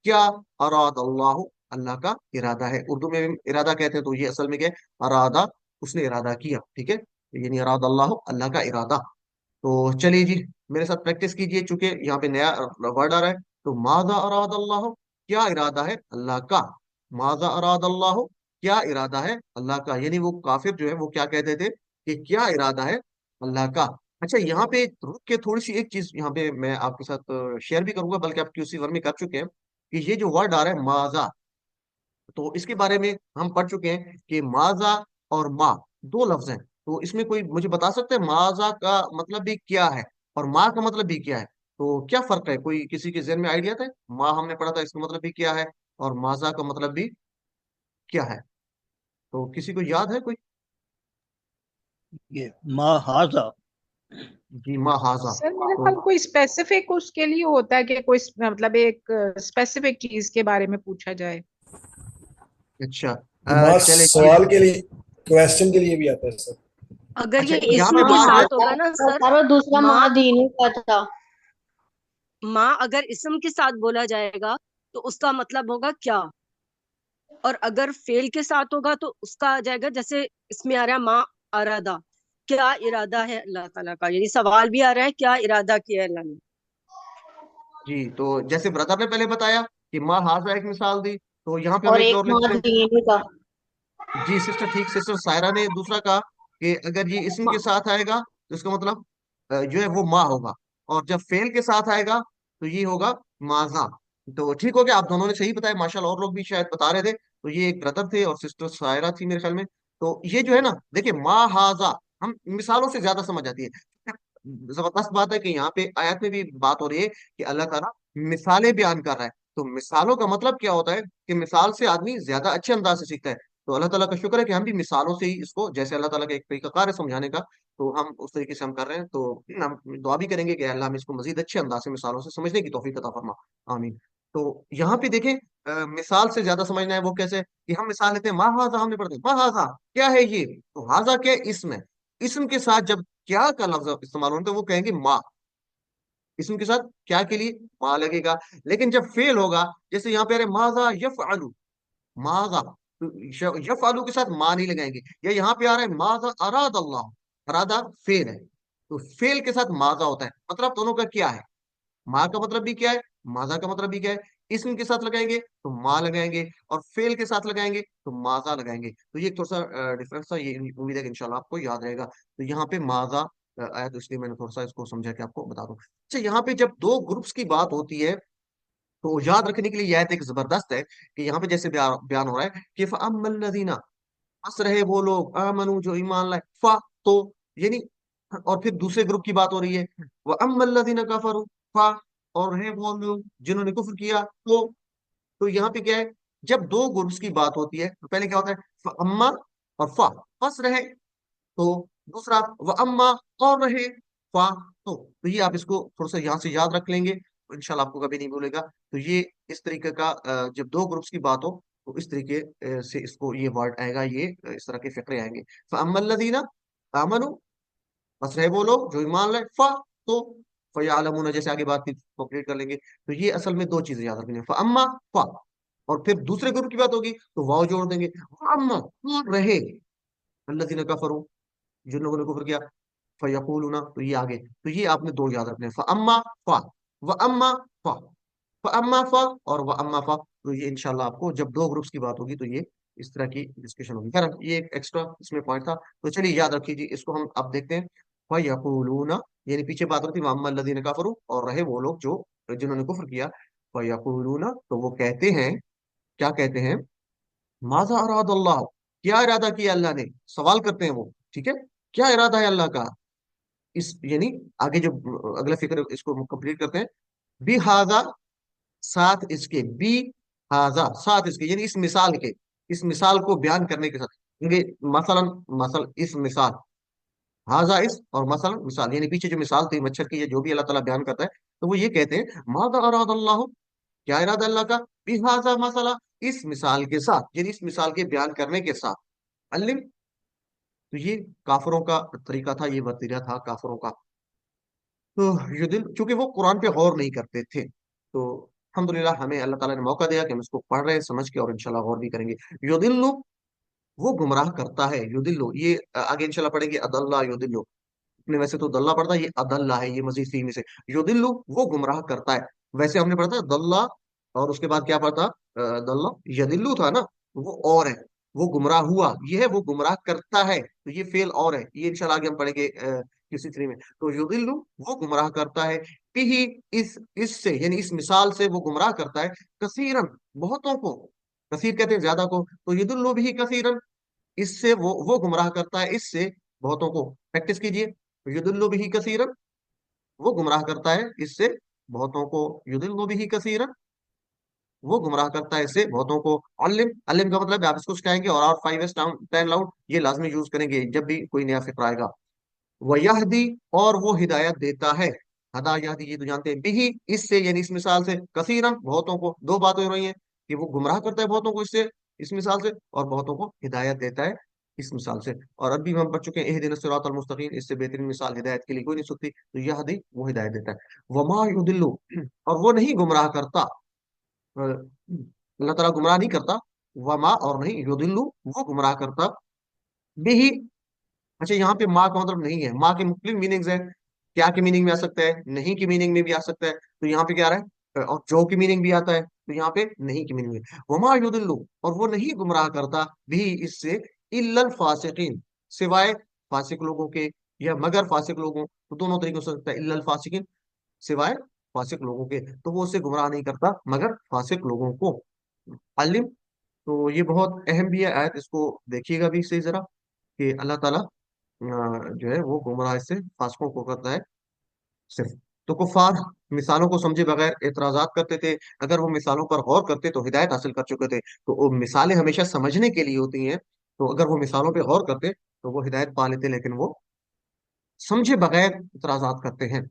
کیا، اراد اللہ اللہ کا ارادہ ہے. اردو میں بھی ارادہ کہتے ہیں تو یہ اصل میں کیا ہے، ارادہ اس نے ارادہ کیا، ٹھیک ہے، یعنی اراد اللہ اللہ کا ارادہ. تو چلیے جی میرے ساتھ پریکٹس کیجئے، چونکہ یہاں پہ نیا ورڈ آ رہا ہے. تو ماذا اراد اللہ کیا ارادہ ہے اللہ کا، ماذا اراد اللہ کیا ارادہ ہے اللہ کا، یعنی وہ کافر جو ہے وہ کیا کہتے تھے کہ کیا ارادہ ہے اللہ کا. اچھا یہاں پہ رک کے تھوڑی سی ایک چیز یہاں پہ میں آپ کے ساتھ شیئر بھی کروں گا، بلکہ آپ کی اسی ور میں کر چکے ہیں کہ یہ جو ورڈ آ رہا ہے ماذا، تو اس کے بارے میں ہم پڑھ چکے ہیں کہ ماذا اور ما دو لفظ ہیں. تو اس میں کوئی مجھے بتا سکتے ہیں ماذا کا مطلب بھی کیا ہے اور ما کا مطلب بھی کیا ہے، تو کیا فرق ہے، کوئی کسی کے ذہن میں آئیڈیا تھا؟ ما ہم نے پڑھا تھا اس کا مطلب بھی کیا ہے اور ماذا کا مطلب بھی کیا ہے، تو کسی کو یاد ہے کوئی؟ یہ ما ہاذا، جی ما ہاضا. سر میرے تو خیال کوئی اسپیسیفک اس کے لیے ہوتا ہے کہ کوئی مطلب ایک اسپیسیفک چیز کے بارے میں پوچھا جائے. اچھا ماں چلے جی. سوال کے لیے، کویسچن کے لیے بھی آتا ہے سر. اگر اچھا یہ یہاں اسم پہ کے بات ہے، ساتھ ہوگا نا سر، اور دوسرا ماں ماں دینی کا تھا. ماں اگر اسم کے ساتھ بولا جائے گا تو اس کا مطلب ہوگا کیا، اور اگر فعل کے ساتھ ہوگا تو اس کا آ جائے گا جیسے اس میں آ رہا ہے ماں ارادہ، کیا ارادہ ہے اللہ تعالیٰ کا، یعنی سوال بھی آ رہا ہے کیا ارادہ کیا ہے اللہ نے. جی تو جیسے بردر نے پہلے بتایا کہ ما ہاضا ایک مثال دی، تو یہاں پہ ہم اور ایک ایک اور لے ماں لیتے ہیں. دینی کا. جی سسٹر ٹھیک، سسٹر سائرہ نے دوسرا کہا کہ اگر یہ اسم کے ساتھ آئے گا تو اس کا مطلب جو ہے وہ ما ہوگا، اور جب فعل کے ساتھ آئے گا تو یہ ہوگا ماضا. تو ٹھیک ہو گیا، آپ دونوں نے صحیح بتایا ماشاءاللہ، اور لوگ بھی شاید بتا رہے تھے. تو یہ ایک بردر تھے اور سسٹر سائرہ تھی میرے خیال میں. تو یہ جو ہے نا دیکھیں ما ہاضا ہم مثالوں سے زیادہ سمجھ آتی ہے. زبردست بات ہے کہ یہاں پہ آیت میں بھی بات ہو رہی ہے کہ اللہ تعالیٰ مثالیں بیان کر رہا ہے. تو مثالوں کا مطلب کیا ہوتا ہے کہ مثال سے آدمی زیادہ اچھے انداز سے سیکھتا ہے. تو اللہ تعالیٰ کا شکر ہے کہ ہم بھی مثالوں سے ہی اس کو، جیسے اللہ تعالیٰ کا ایک طریقہ کار ہے سمجھانے کا، تو ہم اس طریقے سے ہم کر رہے ہیں. تو ہم دعا بھی کریں گے کہ اللہ ہمیں اس کو مزید اچھے انداز سے مثالوں سے سمجھنے کی توفیق عطا فرما. آمین. تو یہاں پہ دیکھیں مثال سے زیادہ سمجھنا ہے وہ کیسے کہ ہم مثال لیتے ہیں ما ہاذا، ہم نے پڑھتے ہیں ما ہاذا کیا ہے یہ، تو ہاذا کیا اسم ہے، اسم کے ساتھ جب کیا کا لفظ استعمال ہونا تو وہ کہیں گے ما، اسم کے ساتھ کیا کے لیے ما لگے گا. لیکن جب فعل ہوگا جیسے یہاں پہ ماذا یفعل، ماذا یفعلو کے ساتھ ما نہیں لگائیں گے. یا یہاں پہ آ رہا ہے ماذا اراد اللہ، ارادہ فعل ہے تو فعل کے ساتھ ماذا ہوتا ہے. مطلب دونوں کا کیا ہے، ما کا مطلب بھی کیا ہے، ماذا کا مطلب بھی کیا ہے. اسم کے ساتھ لگائیں گے تو ما لگائیں گے، اور فعل کے ساتھ لگائیں گے تو ماذا لگائیں گے. تو یہ تھوڑا سا ڈفرنس تھا، یہ امید ہے کہ انشاءاللہ آپ کو یاد رہے گا. تو یہاں پہ ماذا آیا تو اس لیے میں نے تھوڑا سا اس کو سمجھا کہ آپ کو بتا دوں. اچھا یہاں پہ جب دو گروپس کی بات ہوتی ہے تو یاد رکھنے کے لیے یہ آیت ایک زبردست ہے کہ یہاں پہ جیسے بیان ہو رہا ہے کہ فَأَمَّا الَّذِينَ پس رہے وہ لوگ آمنو جو ایمان لائے، تو یعنی، اور پھر دوسرے گروپ کی بات ہو رہی ہے وَأَمَّا الَّذِينَ كَفَرُوا اور ہے وہ لوگ جنہوں نے کفر کیا. تو یہاں پہ کیا ہے، جب دو گروپس کی بات ہوتی ہے تو پہلے کیا ہوتا ہے فَأَمَّا اور فا، پس رہے. تو दूसरा व अम्मा और रहे फा, तो ये आप इसको थोड़ा सा यहाँ से याद रख लेंगे तो इंशाल्लाह आपको कभी नहीं भूलेगा। तो ये इस तरीके का जब दो ग्रुप्स की बात हो तो इस तरीके से इसको ये वर्ड आएगा, ये इस तरह के फिक्रे आएंगे। फअम्मल्लज़ीना आमनू, बस रहे वो लोग जो ईमान लाए, फा, तो फयालमून, जैसे आगे बात की कंप्लीट कर लेंगे। तो ये असल में दो चीजें याद रखनी है, फअम्मा फा, और फिर दूसरे ग्रुप की बात होगी तो वाव जोड़ देंगे, अम्मा रहे अल्लज़ीना कफरू, जिन लोगों ने कुफर किया, फयकूलूना, तो ये आगे, तो ये आपने दो याद रखने हैं, फअम्मा फा व अम्मा फा, फअम्मा फा और व अम्मा फा। तो ये इंशाल्लाह आपको जब दो ग्रुप्स की बात होगी तो ये इस तरह की डिस्कशन होगी। खैर ये एक एक्स्ट्रा इसमें पॉइंट था, तो चलिए याद रखिए जी, इसको हम अब देखते हैं। फयकूलूना, यानी पीछे बात होती है वअम्मा अल्लज़ीना कफरू, और रहे वो लोग जो जिन्होंने कुफर किया, फयकूलूना, तो वो कहते हैं, क्या कहते हैं, माजा अराद अल्लाह, क्या इरादा किया अल्लाह ने, सवाल करते हैं वो, ठीक है, क्या इरादा है अल्लाह का, इस यानी आगे जो अगला फिक्र इसको कंप्लीट करते हैं, बी हाजा, साथ इसके, बी हाजा साथ इसके, यानी इस मिसाल के, इस मिसाल को बयान करने के साथ, क्योंकि मसलन, इस मिसाल, हाजा इस, और मसलन मिसाल, यानी पीछे जो मिसाल थी मच्छर की, या जो भी अल्लाह ताला बयान करता है, तो वो ये कहते हैं मादा अराद अल्लाह, क्या इरादा अल्लाह का, बिहाजा मसला, इस मिसाल के साथ, यानी इस मिसाल के बयान करने के साथ, अल्लिम, तो ये काफरों का तरीका था, ये वतीरा था काफरों का। तो ये दिल, चूंकि वो कुरान पे गौर नहीं करते थे, तो अल्हम्दुलिल्लाह हमें अल्लाह ताला ने मौका दिया कि हम इसको पढ़ रहे हैं समझ के, और इंशाल्लाह गौर भी करेंगे। युदिल्लु, वो गुमराह करता है, युदिल्लु, ये आगे इंशाल्लाह पढ़ेंगे, अदल्ला युदिल्लु, अपने वैसे तो दल्ला पढ़ता है, ये अदल्ला है, ये मजीद सीमी से, युदिल्लु वो गुमराह करता है। वैसे हमने पढ़ा था दल्ला, और उसके बाद क्या पढ़ा था, दल्ला, यदिल्लु था ना, वो और है, वो गुमराह हुआ, ये है वो गुमराह करता है, तो ये फेल और है, ये इंशाल्लाह आगे हम पढ़ेंगे किसी थ्री में। तो युदिल्लु वो गुमराह करता है, बिही, इससे, यानी इस मिसाल से वो गुमराह करता है, कसीरन, बहुतों को, कसीर कहते हैं ज्यादा को, तो युदिल्लु बिही कसीरन, इससे वो गुमराह करता है, इससे बहुतों को। प्रैक्टिस कीजिए, युदिल्लु बिही कसीरन, वो गुमराह करता है इससे बहुतों को, युदिल्लु बिही कसीरन, वो गुमराह करता है इससे बहुतों को। अलिम, अलिम का मतलब है आप इसको सिखाएंगे, और 5s 10 लाउड ये लाजमी यूज करेंगे जब भी कोई नया फिक्र आएगा। वयहदी, और वो हिदायत देता है, हदा यहदी, ये तो जानते हैं, बिही इससे, यानी इस मिसाल से, कसीरन बहुतों को, दो बातें हो रही हैं कि वो गुमराह करता है बहुतों को इससे, इस मिसाल से, और बहुतों को हिदायत देता है इस मिसाल से। और अभी हम पढ़ चुके हैं इहदिन सिरातल मुस्तकीम, इससे बेहतरीन मिसाल हिदायत के लिए कोई नहीं सकती, तो यहदी वो हिदायत देता है। वमा युदिल्लु, और वो नहीं गुमराह करता, अल्लाह ताला गुमराह नहीं करता, वमा और नहीं, युदिल्लु वो गुमराह करता, बिही, अच्छा यहाँ पे माँ का मतलब नहीं है, माँ के मुख्तलिफ मीनिंग्स है, क्या की मीनिंग में आ सकता है, नहीं की मीनिंग में भी आ सकता है, तो यहाँ पे क्या आ रहा है, और जो की मीनिंग भी आता है, तो यहाँ पे नहीं की मीनिंग में, वमा युदिल्लु, और वो नहीं गुमराह करता, भी इससे, इल्लल फासिकीन, सिवाय फासिक लोगों के, या मगर फासिक लोगों, तो दोनों तरीकों से हो सकता है, इल्लल फासिकीन, सिवाय फासिक लोगों के, तो वो उससे गुमराह नहीं करता मगर फासिक लोगों को। अलिम, तो ये बहुत अहम भी है आयत, इसको देखिएगा भी सही जरा, कि अल्लाह ताला जो है वो गुमराह इससे फासिकों को करता है सिर्फ। तो कुफार मिसालों को समझे बगैर एतराजात करते थे, अगर वो मिसालों पर गौर करते तो हिदायत हासिल कर चुके थे, तो वो मिसालें हमेशा समझने के लिए होती हैं, तो अगर वो मिसालों पर गौर करते तो वो हिदायत पा लेते, लेकिन वो समझे बगैर इतराजात करते हैं।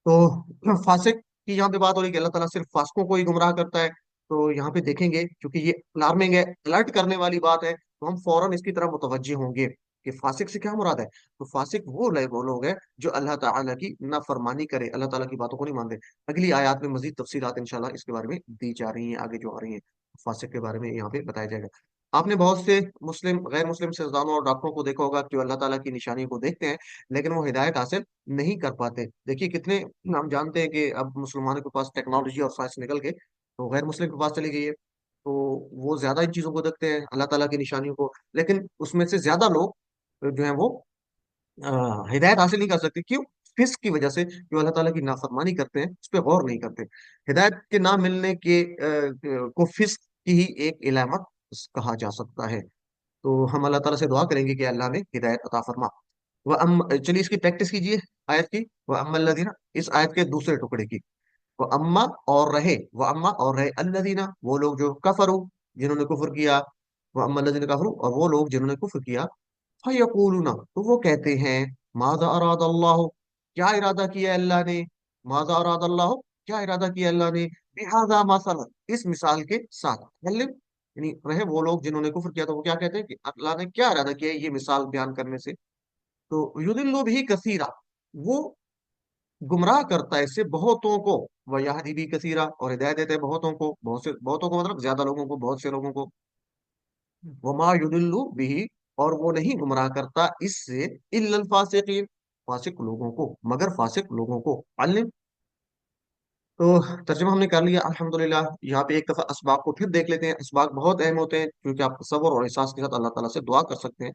तो फासिक की यहाँ पे बात हो रही है कि अल्लाह ताला सिर्फ फासिकों को ही गुमराह करता है, तो यहाँ पे देखेंगे क्योंकि ये अलार्मिंग है, अलर्ट करने वाली बात है, तो हम फौरन इसकी तरफ मुतवज्जे होंगे कि फासिक से क्या मुराद है। तो फासिक वो लोग हैं जो अल्लाह ताला की नाफरमानी करे, अल्लाह ताला की बातों को नहीं मानते। अगली आयत में मजीद तफसीलात इंशाल्लाह इसके बारे में दी जा रही हैं, आगे जो आ रही हैं फासिक के बारे में यहाँ पे बताया जाएगा। आपने बहुत से मुस्लिम गैर मुस्लिम सियासतदानों और डॉक्टरों को देखा होगा जो अल्लाह ताला की निशानी को देखते हैं, लेकिन वो हिदायत हासिल नहीं कर पाते। देखिए कितने, हम जानते हैं कि अब मुसलमानों के पास टेक्नोलॉजी और साइंस निकल के तो गैर मुस्लिम के पास चली गई है, तो वो ज्यादा इन चीजों को देखते हैं, अल्लाह ताला की निशानियों को, लेकिन उसमें से ज्यादा लोग जो है वो हिदायत हासिल नहीं कर सकते। क्यों? फिस्क की वजह से, जो अल्लाह ताला की नाफरमानी करते हैं उस पर गौर नहीं करते। हिदायत के ना मिलने के को फिस्क की ही एक इलामत कहा जा सकता है। तो हम अल्लाह ताला से दुआ करेंगे कि अल्लाह ने हिदायत अता फरमा। चलिए इसकी प्रैक्टिस कीजिए आयत की, वह अम्मल्लज़ीना, इस आयत के दूसरे टुकड़े की, वह अम्मा और रहे, वह अम्मा और रहे अल्लज़ीना, वो लोग जो कफरू, जिन्होंने कुफर किया, वह अम्मल्लज़ीना कफरू, और वो लोग जिन्होंने कुफर किया, फयकूलूना, तो वो कहते हैं, माज़ा अराद अल्लाह, क्या इरादा किया अल्लाह ने, माज़ा अराद अल्लाह, क्या इरादा किया अल्लाह ने, बिहाजा मसला, इस मिसाल के साथ। मतलब यानी रहे वो लोग जिन्होंने कुफ्र किया, तो वो क्या कहते हैं कि अल्लाह ने क्या इरादा किया ये मिसाल बयान करने से। तो युदिल्लु भी कसीरा, वो गुमराह करता है इससे बहुतों को, वह यहदी भी कसीरा, और हिदायत देता है बहुतों को, बहुत से, बहुतों को मतलब ज्यादा लोगों को, बहुत से लोगों को। वमा युदिल्लु बिही, और वो नहीं गुमराह करता इससे, इल्लल फासिकीन, फासिक लोगों को, मगर फासिक लोगों को। अल्लिम, तो तर्जुमा हमने कर लिया अल्हम्दुलिल्लाह। यहाँ पे एक दफा असबाक को फिर देख लेते हैं। असबाक बहुत अहम होते हैं, क्योंकि आप तसव्वुर और एहसास के साथ अल्लाह ताला से दुआ कर सकते हैं।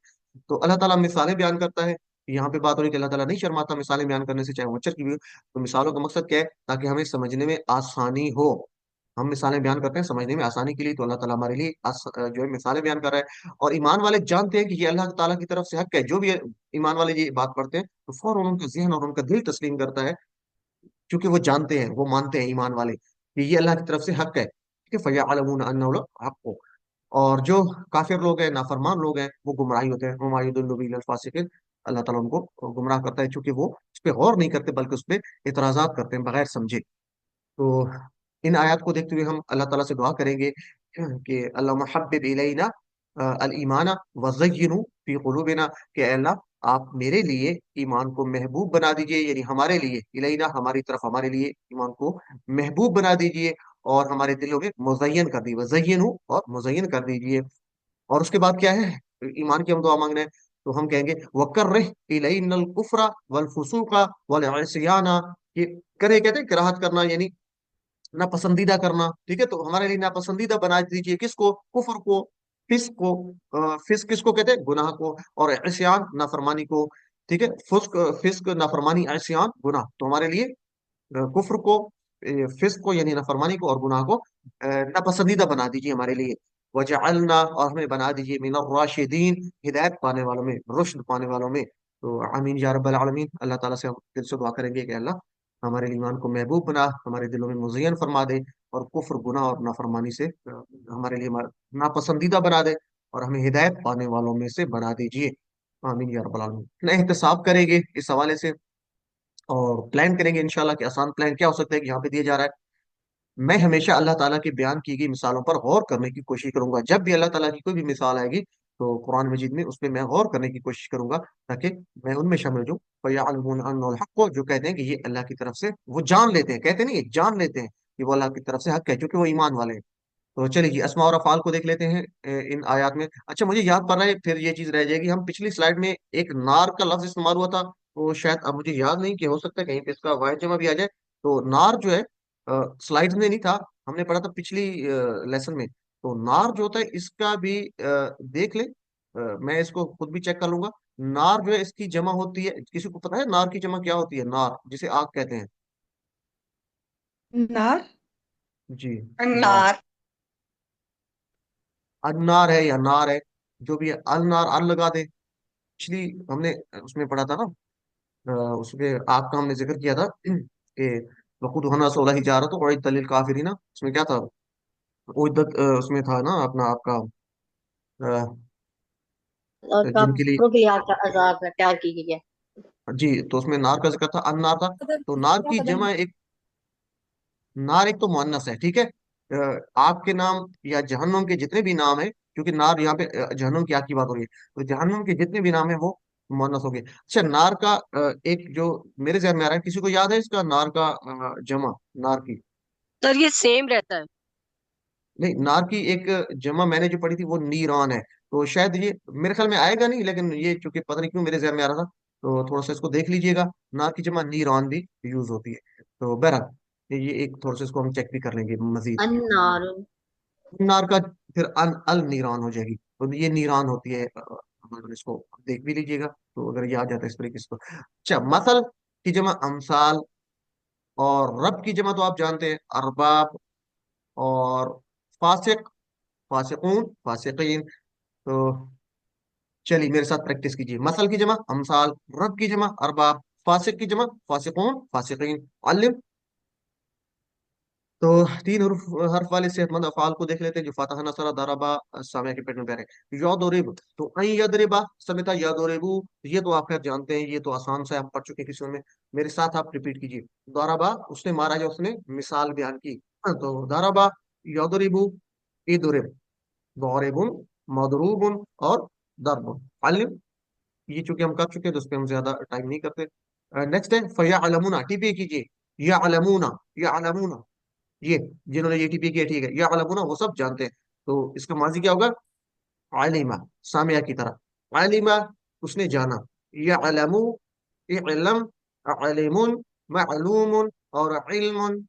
तो अल्लाह ताला मिसालें बयान करता है। यहाँ पे बात हो रही है कि अल्लाह ताला नहीं शर्माता मिसालें बयान करने से, चाहे वो अच्चर की भी हो। तो मिसालों का मकसद क्या है, ताकि हमें समझने में आसानी हो। हम मिसालें बयान करते हैं समझने में आसानी के लिए, तो अल्लाह ताला हमारे लिए जो है मिसालें बयान कर रहा है। और ईमान वाले जानते हैं कि ये अल्लाह ताला की तरफ से हक है। जो भी ईमान वाले ये बात पढ़ते हैं, तो फौरन उनका जहन और उनका दिल तस्लीम करता है, क्योंकि वो जानते हैं, वो मानते हैं ईमान वाले कि ये अल्लाह की तरफ से हक है। ठीक है, फयअलमून अन्नहु हक हो। और जो काफिर लोग हैं, नाफरमान लोग हैं, वो गुमराही होते हैं। हुमा युदिल्लु बिल फासिकीन, अल्लाह ताला उनको गुमराह करता है, क्योंकि वो उस पर गौर नहीं करते, बल्कि उस पर इतराजात करते हैं बगैर समझे। तो इन आयत को देखते हुए हम अल्लाह ताला से दुआ करेंगे कि अल्लाहुम्मा हब्बिब इलैना अल ईमाना वज़य्यिनहु फी क़ुलूबिना, कि ऐ अल्लाह आप मेरे लिए ईमान को महबूब बना दीजिए, यानी हमारे लिए, इलैना हमारी तरफ, हमारे लिए ईमान को महबूब बना दीजिए, और हमारे दिलों में मुज़य्यन कर दीजिए, वज़य्यिनहु और मुज़य्यन कर दीजिए। और उसके बाद क्या है, ईमान की हम दुआ मांग रहे हैं, तो हम कहेंगे वकर्रिह इलैनल कुफ्रा वल फुसूका वल इस्याना, ये करे कहते हैं कराहत करना, यानी नापसंदीदा करना। ठीक है, तो हमारे लिए नापसंदीदा बना दीजिए किसको, कुफर को, फिस्क को। फिस्क किसको कहते हैं, गुनाह को, और इस्यान नाफरमानी को। ठीक है, फुस्क, फिस्क, नाफरमानी, इस्यान, गुनाह। तो हमारे लिए कुफ्र को, फिस्क को यानी नाफरमानी को, और गुनाह को नापसंदीदा बना दीजिए हमारे लिए। वजअलना, और हमें बना दीजिए मिनर राशिदीन, हिदायत पाने वालों में, रुश्द पाने वालों में। तो आमीन या रब्बल आलमीन। अल्लाह ताला से हम दिल से दुआ करेंगे कि अल्लाह हमारे ईमान को महबूब बना, हमारे दिलों में मुज़य्यन फरमा दे, और कुफ्र, गुनाह और नाफरमानी से हमारे लिए हमारा नापसंदीदा बना दे, और हमें हिदायत पाने वालों में से बना दीजिए। आमीन या रब्बल आलमीन। ना एहतसाब करेंगे इस हवाले से, और प्लान करेंगे इंशाल्लाह कि आसान प्लान क्या हो सकता है कि यहाँ पे दिया जा रहा है। मैं हमेशा अल्लाह ताला की बयान की गई मिसालों पर गौर करने की कोशिश करूंगा। जब भी अल्लाह ताला की कोई भी मिसाल आएगी, तो कुरान मजीद में उस पर मैं गौर करने की कोशिश करूंगा, ताकि मैं उनमें शामिल हूँ। फयअलमून अन्नहुल हक़ को, जो कहते हैं कि ये अल्लाह की तरफ से, वो जान लेते हैं, कहते नहीं, जान लेते हैं कि वो अल्लाह की तरफ से हक है, क्योंकि वो ईमान वाले हैं। तो चलिए जी, अस्मा और अफ़ाल को देख लेते हैं इन आयत में। अच्छा, मुझे याद पड़ रहा है, फिर ये चीज रह जाएगी, हम पिछली स्लाइड में एक नार का लफ्ज इस्तेमाल हुआ था, तो शायद अब मुझे याद नहीं, कि हो सकता है कहीं पे इसका वाहिद जमा भी आ जाए। तो नार जो है, स्लाइड्स में नहीं था, हमने पढ़ा था पिछली लेसन में। तो नार जो होता है इसका भी देख ले, मैं इसको खुद भी चेक कर लूंगा। नार जो है इसकी जमा होती है, किसी को पता है नार की जमा क्या होती है, नार जिसे आग कहते हैं। नार, जी, नार। नार। अन्नार है या नार है, जो भी है, अल नार, अल लगा दे। पिछली हमने उसमें पढ़ा था ना, उसमें आग का हमने जिक्र किया था कि वक़ूद हना सोलह ही जा रहा, तो वही दलील काफिरी ना, उसमें क्या था, उद्दत, उसमें था ना अपना आपका, अ, और जिनके लिए, कब्रों के यहाँ का अजाब है, तैयार की गई है। जी, तो उसमें नार का जिक्र था, अन्नार था। तो नार की जमा एक, नार एक तो मुअन्नस है, ठीक है। आग के नाम या जहन्नुम के जितने भी नाम है, क्योंकि नार यहाँ पे जहन्नुम की आग की बात हो रही है, तो जहन्नुम के जितने भी नाम है वो मुअन्नस हो गए। अच्छा, नार का एक जो मेरे जहन में आ रहा है, किसी को याद है इसका नार का जमा, नार की, सर ये सेम रहता है। नहीं, नार की एक जमा मैंने जो पढ़ी थी वो नीरान है। तो शायद ये मेरे ख्याल में आएगा नहीं, लेकिन ये चूंकि पता नहीं क्यों मेरे जहन में आ रहा था, तो थोड़ा सा इसको देख लीजिएगा। नार की जमा नीरान भी यूज होती है। तो बहरहाल ये एक थोड़ा सा इसको हम चेक भी कर लेंगे मजीद। अन्नार। नार का फिर अल नीरान हो जाएगी, तो ये नीरान होती है। अगर इसको देख भी लीजिएगा, तो अगर ये आ जाता है इस तरीके से, तो अच्छा, मसल की जमा अमसाल, और रब की जमा तो आप जानते हैं अरबाब, और फासिक, फासिकून, फासिकीन। तो चलिए मेरे साथ प्रैक्टिस कीजिए। मसल की जमा अमसाल, रब की जमा अरबाब, फासिक की जमा फासिकून, फासिकीन। अलिम, تو تین حرف واले सेहतमंद अफाल को देख लेते हैं जो फतह नसरा दरबा सामिया के पेट में पैर है। यदरिब तो अन यदरिबा समेता यदरिबू, ये तो आप खैर जानते हैं, ये तो आसान सा है, हम पढ़ चुके हैं किसी में। मेरे साथ आप रिपीट कीजिए। दरबा उसने मारा या उसने मिसाल बयान की। तो दरबा यदरिबू इदरिब दौरेबुन मदरूबुन और दरबुन अलिम। ये चूंकि हम कर चुके हैं तो उस पर हम ज्यादा टाइम नहीं करते। नेक्स्ट है फया अलमुना, टीपी कीजिए। या अलमुना, या अलमुना, ये जिन्होंने ये टीपी किया ठीक है, या अलमुना वो सब जानते हैं। तो इसका माजी क्या होगा? आलिमा, सामिया की तरह। आलिमा उसने जाना। या अलमू इलम अलिमुन मालूमुन और इल्मुन।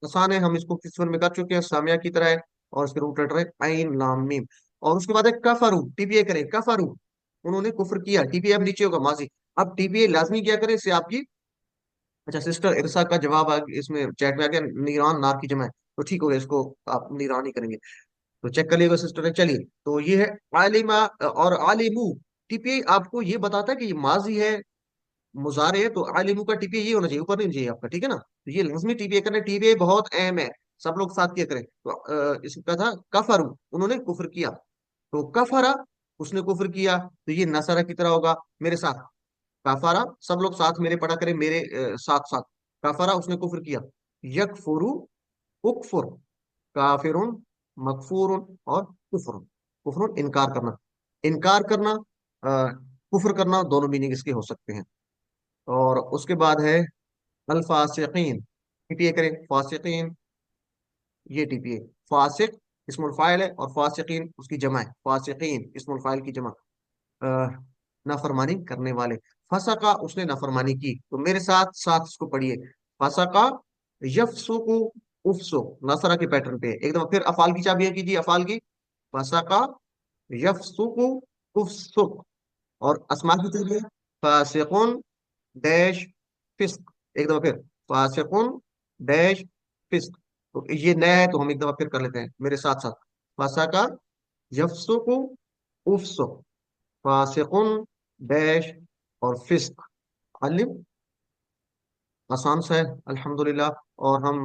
आसान है, हम इसको किस में कर चुके हैं, सामिया की तरह है। और इसके रूट लेटर है आइन लाम मीम। और उसके बाद है कफरू, टीपीए करें कफरू, उन्होंने कुफर किया। टीपीए अब नीचे होगा माजी। अब टीपीए लाजमी क्या करें, इससे आपकी अच्छा सिस्टर इरसा का जवाब इसमें चैट में आ गया, नीरान नार की जमा है। तो ठीक हो गया, इसको आप नीरान ही करेंगे। तो चेक कर लिएगा सिस्टर ने। चलिए, तो ये है आलिमा और आलिमू। टीपीए आपको ये बताता है कि ये माजी है मुजारे है, तो आलिमू का टीपीए ये होना चाहिए, ऊपर नहीं चाहिए आपका, ठीक है ना। तो ये लाजमी टीपीए करना, टीपीए बहुत अहम है, सब लोग साथ किया करें। तो इसका था कफरू, उन्होंने कुफर किया। तो कफरा उसने कुफर किया, तो ये नसरा की तरह होगा। मेरे साथ काफारा, सब लोग साथ मेरे पढ़ा करें, मेरे साथ साथ। काफारा उसने कुफर किया। यकफुरु उकफुर, काफिरुन मकफूरुन और कुफरुन। कुफरुन इनकार करना, इनकार करना, कुफर करना, दोनों मीनिंग इसके हो सकते हैं। और उसके बाद है अल फासिकीन, टीपीए करें फासिकीन, ये टीपीए। फासिक इसमुल फाइल है और फासिकीन उसकी जमा है, फासिकीन इसमुल फाइल की जमा। नाफरमानी करने वाले। फसका उसने नाफरमानी की, तो मेरे साथ साथ इसको पढ़िए। फसका यफसुकु उफसुक, नसरा के पैटर्न पे एकदम। फिर अफाल की चाबियां कीजिए, अफाल की। फसका यफसुकु उफसुक। और अस्मा की चाबियां फासिकुन डैश फिस्क, एक दफा फिर। फासिकुन डैश फिस्क। तो ये नया है तो हम एक दफा फिर कर लेते हैं मेरे साथ साथ। फसका यफसुकु उफसुक, फासिकुन डैश और फिस्क अलिम। आसान सा है अल्हम्दुलिल्लाह। और हम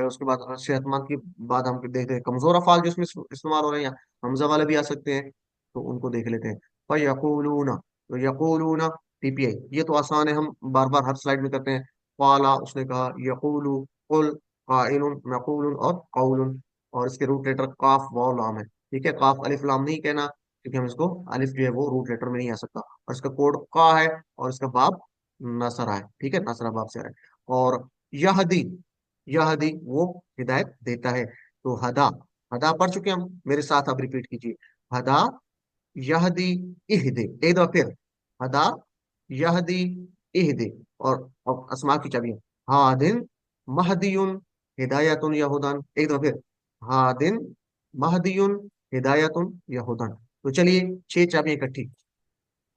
उसके बाद सेहतमंद की बात हम देखते हैं। कमजोर अफाल जो इसमें इस्तेमाल हो रहे हैं, या हमजा वाले भी आ सकते हैं, तो उनको देख लेते हैं। फयकूलूना, तो यकूलूना टीपीआई, ये तो आसान है, हम बार बार हर स्लाइड में करते हैं। काला उसने कहा, यकूलू कुल, काइलुन मकूलुन और कौलुन। और इसके रूट लेटर काफ वाव लाम है, ठीक है। काफ अलिफ लाम नहीं कहना, क्योंकि हम इसको अलिफ जो है वो रूट लेटर में नहीं आ सकता। और इसका कोड का है, और इसका बाब नसरा है, ठीक है, नसरा बाप से है। और यहदी, यहदी वो हिदायत देता है। तो हदा, हदा पढ़ चुके हम, मेरे साथ आप रिपीट कीजिए। हदा यहदी इहदे, एक दफा फिर। हदा यहदी इहदे। और अब अस्मा की चाबियां। हादिन महदियुन हिदायतुन यहुदन, एक दफा फिर। हादिन महदियुन हिदायतुन यहुदन। तो चलिए, छह चाबियां इकट्ठी।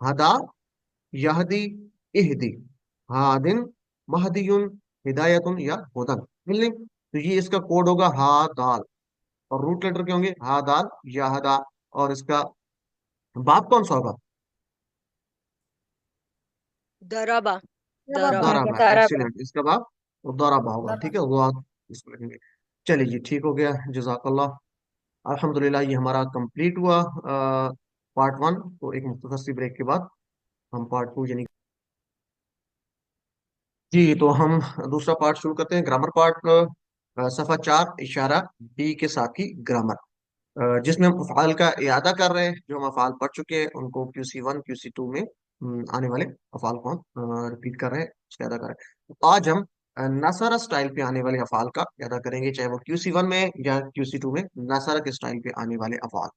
हदा यहदी इहदी हादिन महदियुन हिदायतुन या हुदन, मिलने। तो ये इसका कोड होगा हा दाल। और रूट लेटर क्या होंगे? हा दाल या हदा। और इसका बाप कौन सा होगा? दराबा, दराबा। दौराबा, एक्सीलेंट। इसका बाप दौराबा होगा, ठीक है, वो आप इसको लिखेंगे। चलिए जी, ठीक हो गया, जजाकल्लाह। अल्हम्दुलिल्लाह, ये हमारा कंप्लीट हुआ पार्ट 1। तो एक मुख्तसर सी ब्रेक के बाद हम पार्ट 2 यानी जी, तो हम दूसरा पार्ट शुरू करते हैं, ग्रामर पार्ट। सफा 4 इशारा बी के साथ ही ग्रामर, जिसमें हम अफ़आल का इयादा कर रहे हैं। जो हम अफ़आल पढ़ चुके हैं उनको QC1 QC2 में आने वाले अफ़आल को हम रिपीट कर रहे हैं, उसका इयादा कर रहे हैं। तो आज हम नसारा स्टाइल पे आने वाले अफ़आल का इयादा करेंगे, चाहे वो QC1 में या QC2 में नसारा के स्टाइल पे आने वाले अफ़आल।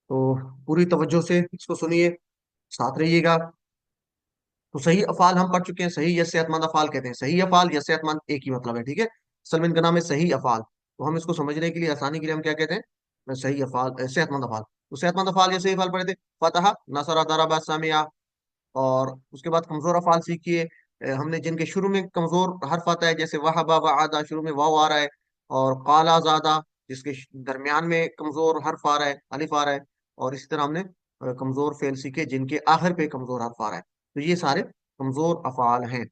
तो पूरी तवज्जो से इसको सुनिए, साथ रहिएगा। तो सही अफाल हम पढ़ चुके हैं, सही या सेहतमंद अफाल कहते हैं। सही अफाल या सेहतमंद एक ही मतलब है, ठीक है। असल में इनका नाम है सही अफाल। तो हम इसको समझने के लिए, आसानी के लिए हम क्या कहते हैं? सही अफाल, सेहतमंद अफाल। तो सेहतमंद अफाल या सही अफाल पढ़े थे, फतह नसरा दरबा सामिया। और उसके बाद कमजोर अफाल सीखिए, हमने जिनके शुरू में कमजोर हर्फ आता है, जैसे वहबा वआदा, शुरू में वाव आ रहा है। और काला जादा, जिसके दरमियान में कमजोर हर्फ आ रहा है, अलिफ आ रहा है। और इसी तरह हमने कमजोर फेल सीखे जिनके आखिर पे कमजोर हर्फ आ रहा है। तो ये सारे कमजोर अफाल हैं,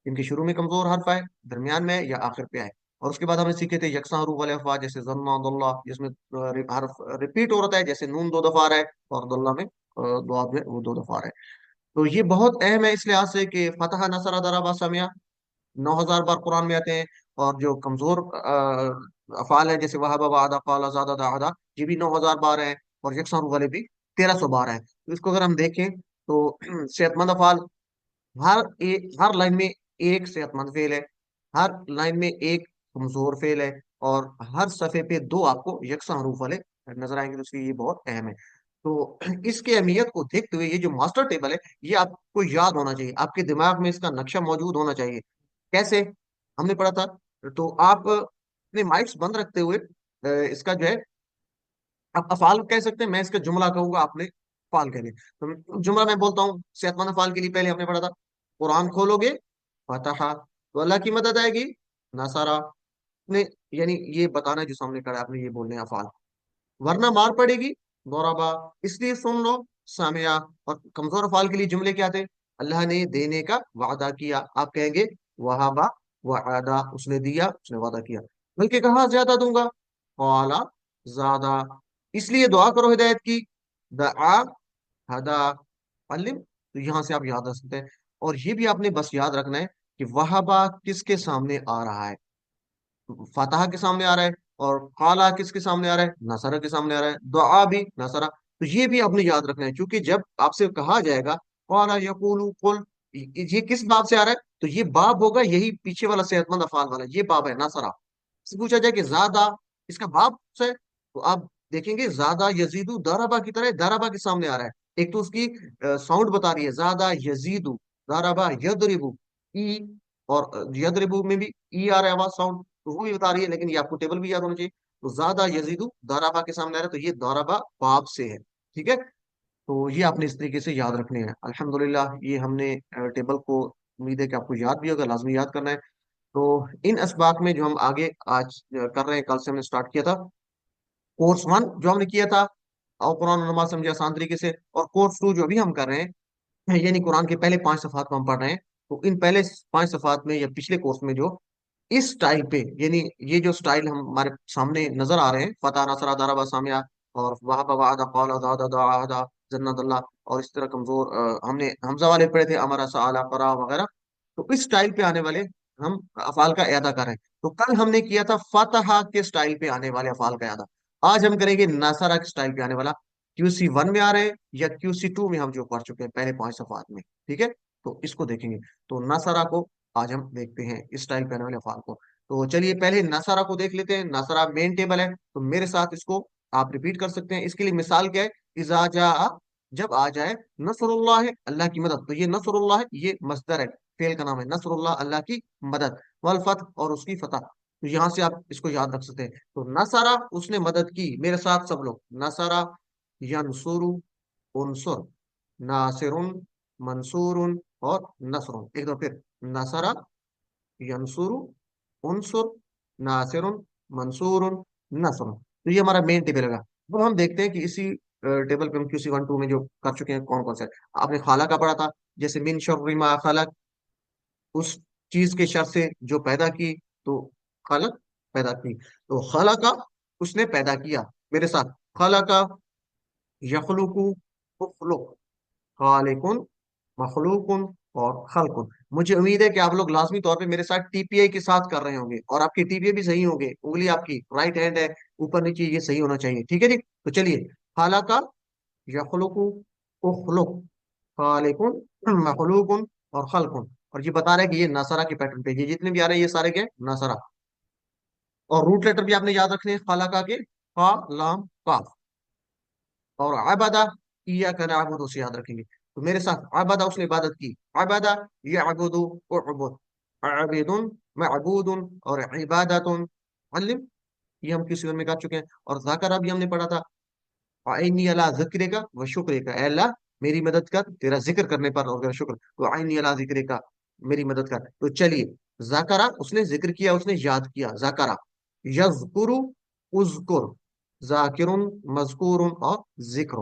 इनके शुरू में कमजोर हर्फ आए, दरमियान में या आखिर पे आए। اور اس کے بعد ہم نے سیکھے تھے یکساں حروف والے الفاظ جیسے ظن اللہ، جس میں حرف ریپیٹ ہو رہا ہے، جیسے نون 2 دفعہ آ رہا ہے، اور عبداللہ میں دعا میں وہ 2 دفعہ آ رہا ہے. تو یہ بہت اہم ہے اس لحاظ سے کہ فتح، نصر، ضرب، سمع 9,000 بار قرآن میں آتے ہیں. اور جو کمزور افعال ہیں جیسے وہب، وعدہ، قال، زاد، دعا، یہ بھی 9,000 بار ہیں. اور یکساں حروف والے بھی 1,300 بار ہیں. تو اس کو اگر ہم دیکھیں تو صحت مند افعال، ہر لائن میں ایک صحت مند فعل ہے، ہر لائن میں ایک کمزور فعل ہے، اور ہر صفحے پہ 2 آپ کو یکساں حروف والے نظر آئیں گے. تو اس لیے یہ بہت اہم ہے. تو اس کی اہمیت کو دیکھتے ہوئے یہ جو ماسٹر ٹیبل ہے یہ آپ کو یاد ہونا چاہیے، آپ کے دماغ میں اس کا نقشہ موجود ہونا چاہیے. کیسے؟ ہم نے پڑھا تھا. تو آپ اپنے مائنڈس بند رکھتے ہوئے اس کا جو ہے آپ افعال کہہ سکتے ہیں، میں اس کا جملہ کہوں گا، آپ نے افعال کہنے. تو جملہ میں بولتا ہوں صحت مند افعال کے لیے. پہلے ہم نے پڑھا تھا قرآن کھولو گے فتح، تو اللہ کی مدد آئے گی نصرہ نے، یعنی یہ بتانا جو سامنے کھڑا ہے آپ نے یہ بولنے ہیں افعال. ورنہ مار پڑے گی ضربا، اس لیے سن لو سامعہ. اور کمزور افعال کے لیے جملے کیا تھے؟ اللہ نے دینے کا وعدہ کیا، آپ کہیں گے وہابا وعدہ، اس نے دیا، اس نے وعدہ کیا. بلکہ کہاں زیادہ دوں گا؟ قالا زیادہ، اس لیے دعا کرو ہدایت کی. دعا، ہدا، علم. تو یہاں سے آپ یاد رکھ سکتے ہیں. اور یہ بھی آپ نے بس یاد رکھنا ہے کہ وہابا کس کے سامنے آ رہا ہے؟ فتح کے سامنے آ رہا ہے. اور قالا کس کے سامنے آ رہا ہے؟ نصرہ کے سامنے آ رہا ہے. دعا بھی نصرہ. تو یہ بھی آپ نے یاد رکھنا ہے، کیونکہ جب آپ سے کہا جائے گا قالا یقول قل، یہ کس باب سے آ رہا ہے؟ تو یہ باب ہوگا یہی پیچھے والا صحت مند افعال والا، یہ باب ہے نصرہ. سے پوچھا جائے کہ زیادہ اس کا باب سے، تو آپ دیکھیں گے زیادہ یزیدو دارابا کی طرح دارابا کے سامنے آ رہا ہے. ایک تو اس کی ساؤنڈ بتا رہی ہے زیادہ یزیدو دارابا یدربو ای، اور یدربو میں بھی ای آ رہا ہے آواز ساؤنڈ، تو وہ بھی بتا رہی ہے. لیکن یہ آپ کو ٹیبل بھی یاد ہونا چاہیے. تو زیادہ یزیدو دارابا کے سامنے آ رہا ہے، تو یہ دارابا باب سے ہے. ٹھیک ہے. تو یہ آپ نے اس طریقے سے یاد رکھنے ہیں. الحمدللہ یہ ہم نے ٹیبل کو، امید ہے کہ آپ کو یاد بھی ہوگا، لازمی یاد کرنا ہے. تو ان اسباق میں جو ہم آگے آج کر رہے ہیں، کل سے ہم نے سٹارٹ کیا تھا کورس 1 جو ہم نے کیا تھا، اور قرآن اور نماز سمجھے آسان طریقے سے. اور کورس 2 جو ابھی ہم کر رہے ہیں، یعنی قرآن کے پہلے 5 صفحات کو ہم پڑھ رہے ہیں. تو ان پہلے 5 صفحات میں یا پچھلے کورس میں جو اس سٹائل پہ، یعنی یہ جو سٹائل ہمارے سامنے نظر آ رہے ہیں، فتح، نصرہ، ضرب، سامعہ، اور وہب، وعدہ، قال، زاد، دعا، جنت اللہ، اور اس طرح کمزور ہم نے حمزہ والے پڑھے تھے، امر، سأل، قرأ وغیرہ. تو اس سٹائل پہ آنے والے ہم افعال کا اعادہ کر رہے ہیں. تو کل ہم نے کیا تھا فتح کے سٹائل پہ آنے والے افعال کا اعادہ. آج ہم کریں گے نصرہ کے سٹائل پہ آنے والا. QC 1 میں آ رہے ہیں یا QC 2 میں ہم جو پڑھ چکے ہیں پہلے 5 صفحات میں. ٹھیک ہے. تو اس کو دیکھیں گے. تو نصرہ کو آج ہم دیکھتے ہیں، اس سٹائل پہ آنے والے افعال کو. تو چلیے پہلے نصرہ کو دیکھ لیتے ہیں. نصرہ مین ٹیبل ہے، تو میرے ساتھ اس کو آپ ریپیٹ کر سکتے ہیں. اس کے لیے مثال کیا ہے؟ اذا جاء، جب آ جائے، نصر اللہ ہے، اللہ کی مدد. تو یہ نصر اللہ ہے، یہ مصدر ہے، فعل کا نام ہے. نصر اللہ، اللہ کی مدد، والفتح، اور اس کی فتح. تو یہاں سے آپ اس کو یاد رکھ سکتے ہیں. تو نصرہ، اس نے مدد کی. میرے ساتھ سب لوگ، نصرہ ینصر، انصر، ناصر، منصور، اور نصر. ایک دو پھر، نصرہ ینصر، انصر، ناصر، منصور، نصر. تو یہ ہمارا مین ٹیبل ہوگا. اب ہم دیکھتے ہیں کہ اسی ٹیبل پہ ہم QC 1 2 میں جو کر چکے ہیں کون کون سے. آپ نے خالہ کا پڑھا تھا، جیسے من شر ما خلق، اس چیز کے شر سے جو پیدا کی. تو خلق، پیدا کی. تو خلق کا، اس نے پیدا کیا. میرے ساتھ، خلق یخلق، اخلق، خالق، مخلوق، اور خلق. مجھے امید ہے کہ آپ لوگ لازمی طور پہ میرے ساتھ TPI کے ساتھ کر رہے ہوں گے، اور آپ کی TPI بھی صحیح ہوں گے. انگلی آپ کی رائٹ ہینڈ ہے، اوپر نیچے یہ صحیح ہونا چاہیے. ٹھیک ہے جی. تو چلیے، خالق یخلق، اخلق، خالق، مخلوق، اور خلق. اور یہ بتا رہا ہے کہ یہ نصرہ کے پیٹرن پہ، یہ جتنے بھی آ رہے ہیں یہ سارے کیا ہیں؟ نصرہ. اور روٹ لیٹر بھی آپ نے یاد رکھنے ہیں خالقہ کے، خا، لام، قاف. اور عبادہ، ایاک نعبد سے یاد رکھیں گے. تو میرے ساتھ، عبادہ، اس نے عبادت کی. عبادہ یعبد، اعبد، عابد، معبود، اور عبادت، علم. یہ ہم کسی میں کر چکے ہیں. اور ذاکرہ بھی ہم نے پڑھا تھا، عینی اللہ ذکر کا و شکر کا، اے اللہ میری مدد کر تیرا ذکر کرنے پر اور تیرا شکر. تو عینی اللہ ذکر کا، میری مدد کر. تو چلیے، ذاکرہ، اس نے ذکر کیا، اس نے یاد کیا. ذاکرہ یذکر، اذکر، ذاکر، مذکور، اور ذکر.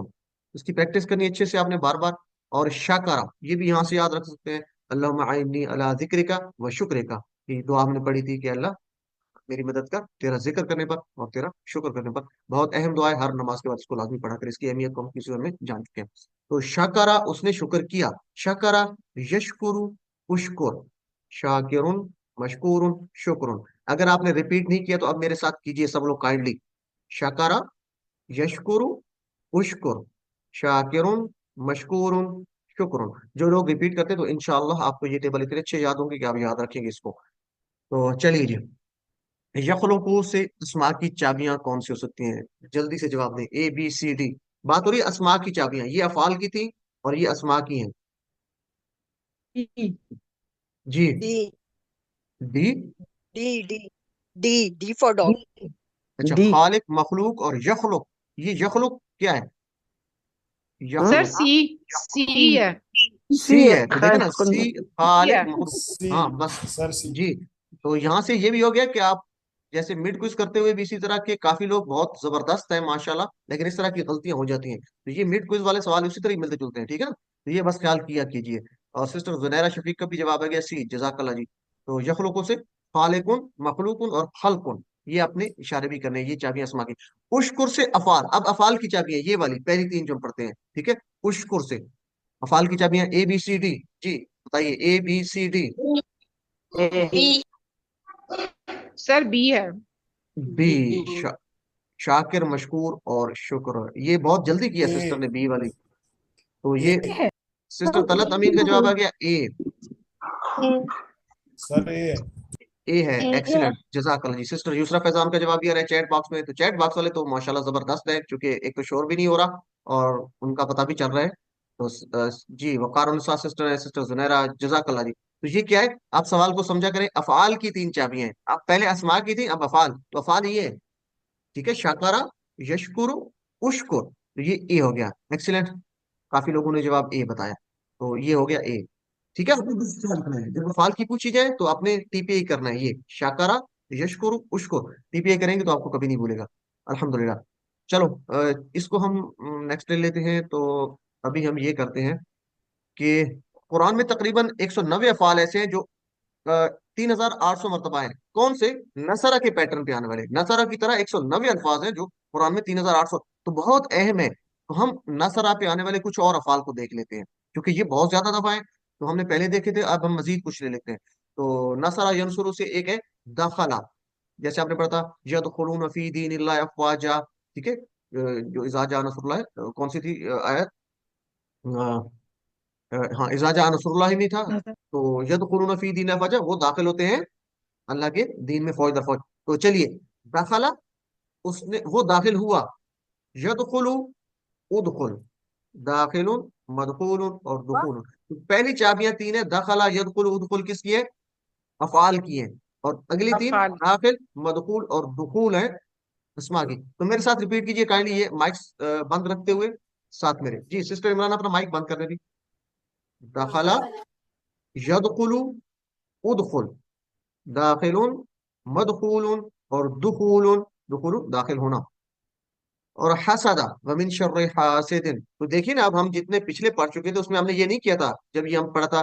اس کی پریکٹس کرنی اچھے سے آپ نے بار بار. اور شاکرہ، یہ بھی یہاں سے یاد رکھ سکتے ہیں، اللہم عینی علی ذکر کا و شکر کا. یہ دعا ہم نے پڑھی تھی کہ اللہ मेरी मदद कर तेरा जिक्र करने पर और तेरा शुक्र करने पर। बहुत अहम दुआ है, हर नमाज के बाद इसको लाजमी पढ़ा कर, इसकी अहमियत को हम किसी में जान चुके हैं। तो शकरा उसने शुक्र किया, शकरा यशकुरु उशकुर, शाकिरुन मशकूरुन शुक्रुन। अगर आपने रिपीट नहीं किया तो अब मेरे साथ कीजिए सब लोग काइंडली। शकरा यशकुरु उशकुर, शाकिरुन मशकूरुन शुक्रुन। जो लोग रिपीट करते हैं तो इंशाअल्लाह आपको ये टेबल इतने अच्छे याद होंगे कि आप याद रखेंगे इसको। तो चलिए जी, यखलुकू से अस्मा की चाबियां कौन सी हो सकती हैं? जल्दी से जवाब दें, ए बी सी डी। बात हो रही है अस्मा की चाबियां, ये अफाल की थी और ये अस्मा की हैं। D G. D D. D D D D for dog. अच्छा, डी। खालिक मखलूक और यखलुक, ये यखलुक क्या है? सर यखलुक सी, सी है, सी सी है, तो देखा ना, सी सी खालिक है। मखलूक। सी, हाँ बस। सर सी। जी। तो यहाँ से ये भी हो गया कि आप जैसे मिड क्विज करते हुए भी इसी तरह के काफी लोग बहुत जबरदस्त है माशाल्लाह, लेकिन इस तरह की गलतियां हो जाती हैं। तो ये मिड क्विज वाले सवाल उसी तरह ही मिलते जुलते हैं, ठीक है ना? तो ये बस ख्याल किया कीजिए। और सिस्टर जुनैरा शफीक का भी जवाब आ गया सी, जजाकल्ला जी। तो यखलुकुन से खालिकुन मखलूकुन और खल्कुन, ये अपने इशारे भी करने हैं, ये चाबियां आसमा की। उशकुर से अफाल, अब अफाल की चाबियां ये वाली पहली तीन जो हम पढ़ते हैं, ठीक है? उशकुर से अफाल की चाबियां ए बी सी डी। जी बताइए, A B C D. B. Sir B है। बी। बी शाकिर मशकूर और शुक्र, ये बहुत जल्दी किया ए सिस्टर ने, बी वाली। तो ए ये सिस्टर तलत अमीन का जवाब आ गया ए। सर ए है। ए है, एक्सीलेंट, जजाकल्ला जी। सिस्टर यूसरा फैजान का जवाब भी आ रहा है चैट बॉक्स में। तो चैट बॉक्स वाले तो माशाल्लाह जबरदस्त है, क्योंकि एक तो शोर भी नहीं हो रहा और उनका पता भी चल रहा है। तो जी, वकार उनसा सिस्टर है, सिस्टर जुनैरा, जजाकल्ला जी। तो ये क्या है, आप सवाल को समझा करें, अफआल की तीन चाबियां हैं। आप पहले अस्मा की थी, अब अफआल, तो अफआल ये है, ठीक है? शाकारा यशकुरु उशकुर, तो ये ए हो गया, एक्सीलेंट। काफी लोगों ने जवाब ए बताया, तो ये हो गया ए। ठीक है, आपको बस क्या लिखना है, जब फाल की पूछी जाए तो आपने टीपीआई करना है, ये शाकारा यशकुरु उशकुर, टीपीआई करेंगे तो आपको कभी नहीं भूलेगा। अल्हम्दुलिल्लाह। चलो, इसको हम नेक्स्ट ले लेते हैं। तो अभी हम ये करते हैं कि कुरान में तकरीबन 190 अफाल ऐसे हैं जो 3800 मरतबा है। कौन से? नसरा के पैटर्न पे आने वाले, नसरा की तरह 190 अल्फाज हैं जो कुरान में 3800, तो बहुत अहम है। तो हम नसरा पे आने वाले कुछ और अफाल को देख लेते हैं, क्योंकि ये बहुत ज्यादा दफा है। तो हमने पहले देखे थे, अब हम मजीद कुछ ले लेते हैं। तो नसरा यंसुरु से एक है दखला, जैसे आपने पढ़ा था यदखुलून फी दीनिल्लाहि अफवाजा, ठीक है? जो इज़ा जा नसरुल्लाह, कौन सी थी आयत? हाँ, इज़ा जा नसरुल्लाह में था। तो यदखुलून फी दीनिल्लाहि अफवाजा, वो दाखिल होते हैं अल्लाह के दीन में फौज दर फौज। तो चलिए, दाखला, उसने, वो दाखिल हुआ। यदखुलु उदखुल, दाखिलुन मदखुलुन और दुखुलुन। तो पहली चाबियां तीन है, दखला यदखुलु उदखुल, किसकी है? अफआल की है। और अगली तीन अफाल। दाखिल मदखुल और दुखुल है, अस्मा की। तो मेरे साथ रिपीट कीजिए काइंडली, ये माइक बंद रखते हुए साथ मेरे। जी सिस्टर इमरान, अपना माइक बंद कर दे। दखला यदखुलु उदखुल, दाखिलुन मदखुलुन और दुखुलुन, दुखुलु दाखिल होना। और हसदा वमिन शर्रि हासिदिन। तो देखिए ना, अब हम जितने पिछले पढ़ चुके थे उसमें हमने ये नहीं किया था। जब ये हम पढ़ा था,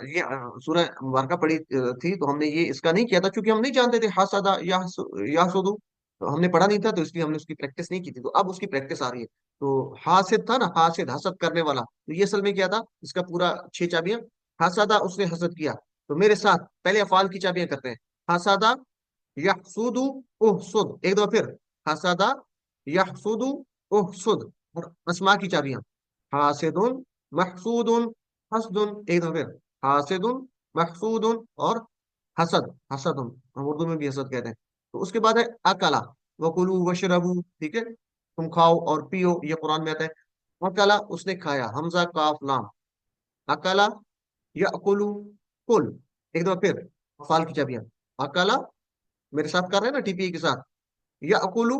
ये सूरह मुबारका पढ़ी थी, तो हमने ये इसका नहीं किया था, क्योंकि हम नहीं जानते थे हसदा यासुदु, तो हमने पढ़ा नहीं था, तो इसलिए हमने उसकी प्रैक्टिस नहीं की थी। तो अब उसकी प्रैक्टिस आ रही है। तो हासिद था ना, हासिद हसद करने वाला, तो ये असल में क्या था, इसका पूरा 6 चाबियां। हसदा, उसने हसद किया। तो मेरे साथ पहले अफाल की चाबियां करते हैं। हसदा यहसुदु उहसुद, एक दो फिर, हसदा यहसुदु उहसुद। और अस्मा की चाबियां, हासिदुन महसूदुन हसदुन, एक दो फिर, हासिदुन महसूदुन और हसद, हसदुन, हम उर्दू में भी हसद कहते हैं। तो उसके बाद है अकला, वकुलू वशरबू, ठीक है? तुम खाओ और पियो, ये कुरान में आता है। अकला, उसने खाया, हमजा काफ लाम, अकला यअकुलु कुल, एक दो फिर, अफाल की चाबियां, अकला, मेरे साथ कर रहे हैं ना टीपी के साथ, यअकुलु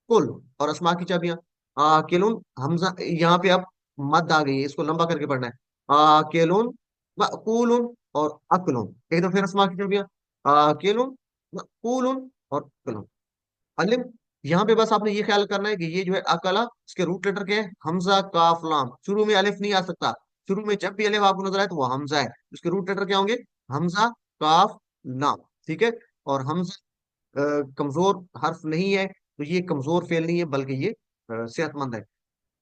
कुल। और अस्मा की चाबियां, आकिलुन, हमजा, यहाँ पे अब मद आ गई है, इसको लंबा करके पढ़ना है। आकिलुन मअकूलुन और अकलुन, एक दो फिर अस्मा की चाबियां, आकिलुन मअकूलुन और अकलुन। अलिम, यहाँ पे बस आपने ये ख्याल करना है कि ये जो है अकला, इसके रूट लेटर क्या है? हमजा काफ लाम। शुरू में अलिफ नहीं आ सकता, शुरू में जब भी अलिफ आपको नजर आए तो वो हमजा है, उसके रूट लेटर क्या होंगे? हमजा काफ लाम, ठीक है? और हमजा कमजोर हर्फ नहीं है, तो ये कमजोर फेल नहीं है, बल्कि ये सेहतमंद है।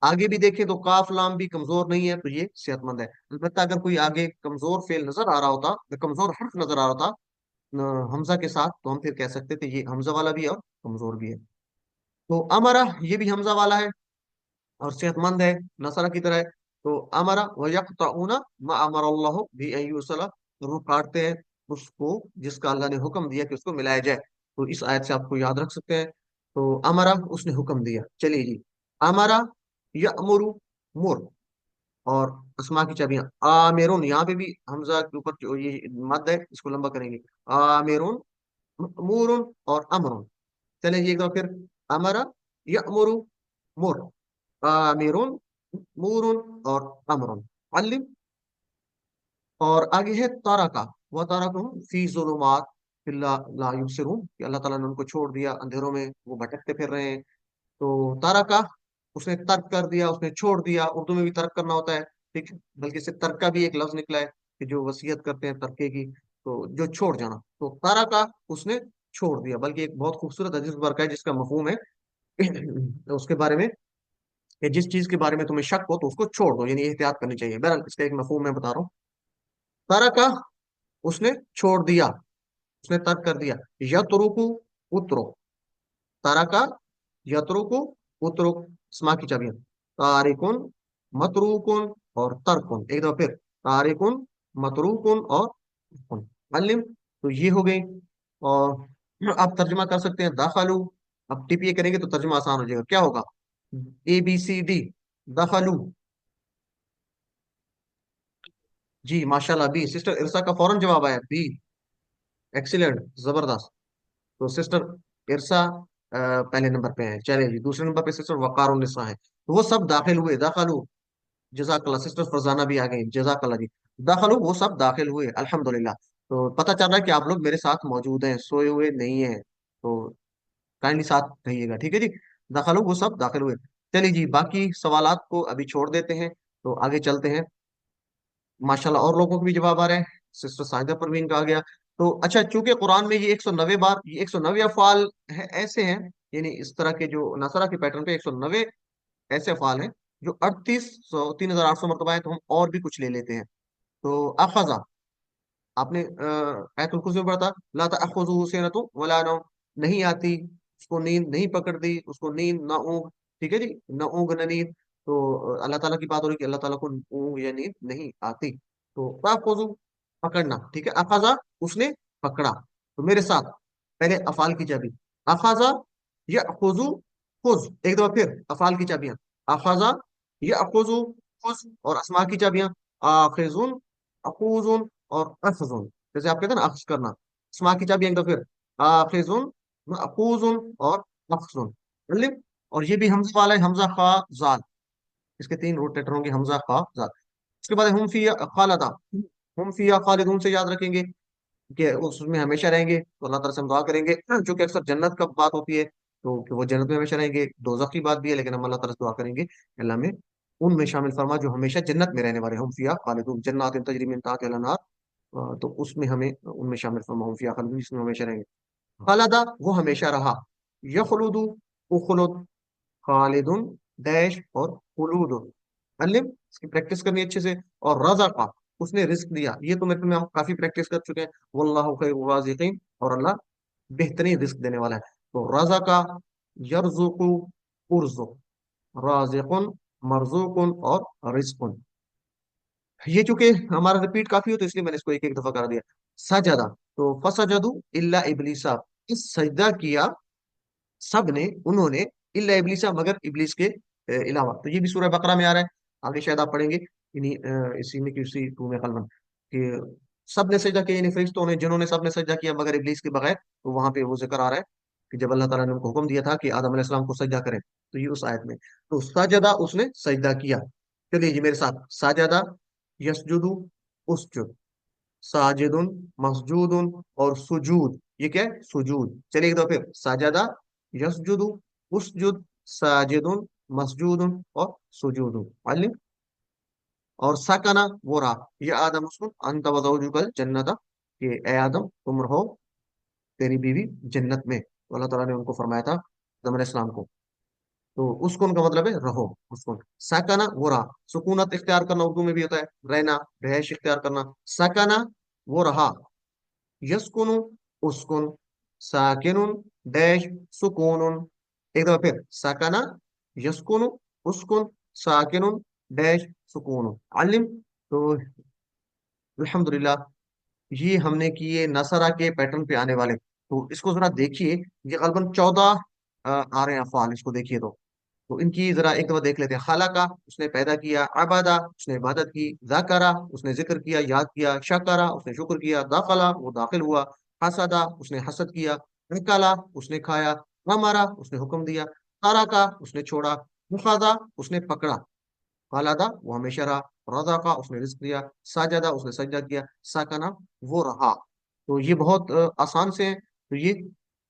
आगे भी देखें तो काफ लाम भी कमजोर नहीं है, तो ये सेहतमंद है। अलबत्ता अगर कोई आगे कमजोर फेल नजर आ रहा होता, कमजोर हर्फ नजर आ रहा होता हमजा के साथ, तो हम फिर कह सकते थे ये हमजा वाला भी है और कमजोर भी है। तो अमरा ये भी हमजा वाला है और सेहतमंद है, नसरा की तरह है। तो अमरा व यक़तऊना मा अमर अल्लाह भी अन युसला, रूह काटते हैं उसको जिसका अल्लाह ने हुक्म दिया कि उसको मिलाया जाए। तो इस आयत से आपको याद रख सकते हैं। तो अमरा उसने हुक्म दिया। चलिए जी, अमरा यअमुरु मुर, और अस्मा की चाबियां आमिरुन, यहाँ पे भी हमजा के ऊपर जो ये मद है इसको लंबा करेंगे, आमिरुन, मूरुन और अमरुन। चलिए जी एक बार फिर, अमरा यअमुरु मुर, आमिरुन, मूरुन और अमरुन। अल्लिम, और आगे है तारका, वह तारकुम फी ज़ुलुमात ला ला युबसिरून, कि अल्लाह ताला ने उनको छोड़ दिया अंधेरों में, वो भटकते फिर रहे हैं। तो तारका उसने तर्क कर दिया, उसने छोड़ दिया। उर्दू में भी तर्क करना होता है, ठीक है, बल्कि इससे तर्क का भी एक लफ्ज निकला है कि जो वसीयत करते हैं तर्के की, तो जो छोड़ जाना। तो तारका उसने छोड़ दिया, बल्कि एक बहुत खूबसूरत हदीस वर्क है जिसका मफहूम है उसके बारे में कि जिस चीज के बारे में तुम्हें शक हो तो उसको छोड़ दो, यानी एहतियात करनी चाहिए। बहरहाल इसका एक मफहूम मैं बता रहा हूँ। तारका उसने छोड़ दिया, उसने तर्क कर दिया। यतरुकु उतरो, तारका यतरुकु उतरुक, स्मा की चाबियां तारिकुन, मतरूकुन और तर्कुन। एक दफा फिर, तारिकुन, मतरूकुन और तर्कुन। मालूम, तो ये हो गई। और आप तर्जमा कर सकते हैं दाखलू। अब टीपीए करेंगे तो तर्जमा आसान हो जाएगा। क्या होगा? ABCD, दखलू। जी माशाल्लाह, बी। सिस्टर इरसा का फौरन जवाब आया, बी। एक्सीलेंट, जबरदस्त। तो सिस्टर इरसा पहले नंबर पे है। चलिए जी, दूसरे नंबर पे सिस्टर वकार उन्निसा है। तो वो सब दाखिल हुए, दाखलू। जजाकल्ला, सिस्टर फरजाना भी आ गई, जजाकल्ला जी। दाखलू, वो सब दाखिल हुए, अल्हम्दुलिल्लाह। तो पता चल रहा है कि आप लोग मेरे साथ मौजूद हैं, सोए हुए नहीं हैं। तो काइंडली साथ रहिएगा, ठीक है जी। दाखलू, वो सब दाखिल हुए। चलिए जी, बाकी सवालात को अभी छोड़ देते हैं, तो आगे चलते हैं। माशाल्लाह और लोगों को भी जवाब आ रहे हैं। सिस्टर साहिदा परवीन का आ गया। तो अच्छा, चूंकि कुरान में ये 190 बार, ये 190 अफ़ाल है, ऐसे हैं, यानी इस तरह के जो नसरा के पैटर्न पे 190 ऐसे अफ़ाल हैं जो 3800 3800 मरतबा है। तो हम और भी कुछ ले लेते हैं। तो अखजा, आपने आयतुल कुर्सी में पढ़ा था, ला तअखुज़ुहु सिनतुन वला नौम, नहीं आती उसको नींद, नहीं पकड़ती उसको नींद, ना ऊँग। ठीक है जी, ना ऊँग ना नींद। तो अल्लाह ताला की बात हो रही है कि अल्लाह ताला को ऊँग या नींद नहीं आती। तो तअखुज़ु, पकड़ना, ठीक है। अखजा, उसने पकड़ा। तो मेरे साथ पहले अफाल की चाबी, अखजा यअखुज़ु, खुज़। एक दफा फिर अफाल की चाबियां, अखजा यअखुज़ु, खुज़। और अस्मा की चाबियां, आखिज़ुन, अखूज़ुन और अखज़ुन। जैसे आप कहते हैं ना अख्ज़ करना, अस्मा की चाबी एक दफा फिर, आखिज़ुन, अखूज़ुन और अखज़ुन। मतलब, और ये भी हमजा वाला है, हमजा खा जाल। इसके तीन रोटेटर होंगे, हमजा खा जाल। उसके बाद हम फिया खालदा, हम फिया खालिदून से याद रखेंगे कि उसमें हमेशा रहेंगे। तो अल्लाह ताला से हम दुआ करेंगे, जो कि अक्सर जन्नत का बात होती है, तो कि वो जन्नत में हमेशा रहेंगे। दोज़ख की बात भी है, लेकिन हम अल्लाह ताला से दुआ करेंगे कि अल्लाह में उनमें शामिल फरमा जो हमेशा जन्नत में रहने वाले। हम फिया खालिदून, जन्नातिन तजरी मिन तहतिहा अल-अनहार, तो उसमें हमें उनमें शामिल फरमा, हम फिया खालिदून, जिसमें हमेशा रहेंगे। खालदा, वो हमेशा रहा। यखलुदु, उखलुद, खालिदुन डैश और खुलूदुन। अलिम, इसकी प्रैक्टिस करनी अच्छे से। और रज़ाका, उसने रिस्क दिया। ये तो मेरे में हम काफी प्रैक्टिस कर चुके हैं। वल्लाहु खैरुर राज़िकीन, और अल्लाह बेहतरीन रिस्क देने वाला है। तो रज़ाका, यरज़ुकु, उर्ज़ुक, राज़िकुन, मरज़ूकुन और रिज़्कुन। ये चूंकि हमारा रिपीट काफी हो, तो इसलिए मैंने इसको एक एक दफा कर दिया। सजदा, तो फसजदू इल्ला इब्लीसा, इस सजदा किया सब ने, उन्होंने, इल्ला इब्लीसा, मगर इब्लीस के अलावा। तो ये भी सूरह बकरा में आ रहा है, आगे शायद आप पढ़ेंगे इन्हीं इसी में की उसी 2 में कलमन, कि सब ने सजदा किया, यानी फरिश्तों ने, जिन्होंने, सब ने सजदा किया मगर इब्लीस के बगैर। तो वहां पे वो जिक्र आ रहा है कि जब अल्लाह ताला ने उनको हुक्म दिया था कि आदम अलैहिस्सलाम को सजदा करें, तो ये उस आयत में। तो सजदा, उसने सजदा किया। चलिए जी मेरे साथ, साजदा यसजुदु, उसजुद, साजिदुन, मसजूदुन और सुजूद। ये क्या है? सुजूद। चलिए एक दफा फिर, साजदा यसजुदु, उसजुद, साजिदुन, मसजूदुन और सुजूदुन। मालूम, और सकना, वो रहा। ये आदम उसको अंत वजौजुकल जन्नता, कि ए आदम तुम रहो तेरी बीवी जन्नत में। तो अल्लाह ताला ने उनको फरमाया था आदम अलैहिस्सलाम को। तो उस्कुन का मतलब है रहो, उस्कुन। साकाना वो रहा, सुकूनत इख्तियार करना उर्दू में भी होता है, रहना, रहायश इख्तियार करना। साकाना वो रहा, यस्कुनु उस्कुन, साकिनुन डैश सुकूनुन। एक दफा फिर, साकाना यस्कुनु उस्कुन साकिनुन डैश सुकूनुन। अलिम। तो अल्हम्दुलिल्लाह ये हमने किए नसरा के पैटर्न पे आने वाले। तो इसको जरा देखिए, ये गलबन 14 आ रहे हैं अफ़आल, इसको देखिए तो इनकी जरा एक दफा देख लेते हैं। खालाका उसने पैदा किया, अबादा उसने इबादत की, जाकरा उसने जिक्र किया याद किया, शकरा उसने शुक्र किया, दाखला वो दाखिल हुआ, हसदा उसने हसद किया, अकला उसने खाया, अमरा उसने हुक्म दिया, तारका उसने छोड़ा, मुखादा उसने पकड़ा, खालादा वो हमेशा रहा, रज़ाका उसने रिस्क दिया, साजदा उसने सजदा किया, साकना वो रहा। तो ये बहुत आसान से हैं। तो ये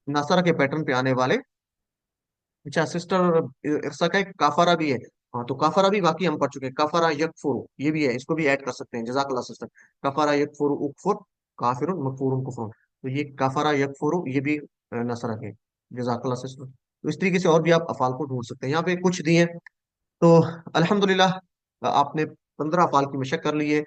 नसर के पैटर्न पे आने वाले। अच्छा सिस्टर इरसा का एक काफारा भी है। हाँ तो काफारा भी बाकी हम पढ़ चुके हैं, काफारा यकफुरु ये भी है, इसको भी ऐड कर सकते हैं। जजाकल्लाह सिस्टर। काफारा यकफुरु उकफुर, काफिरुन मकफुरुन कुफरुन। तो ये काफारा यकफुरु ये भी नसर है। जजाकल्लाह सिस्टर। तो इस तरीके से और भी आप अफाल को ढूंढ सकते हैं, यहाँ पे कुछ दिए हैं। तो अल्हम्दुलिल्लाह आपने 15 अफाल की मशक कर ली है,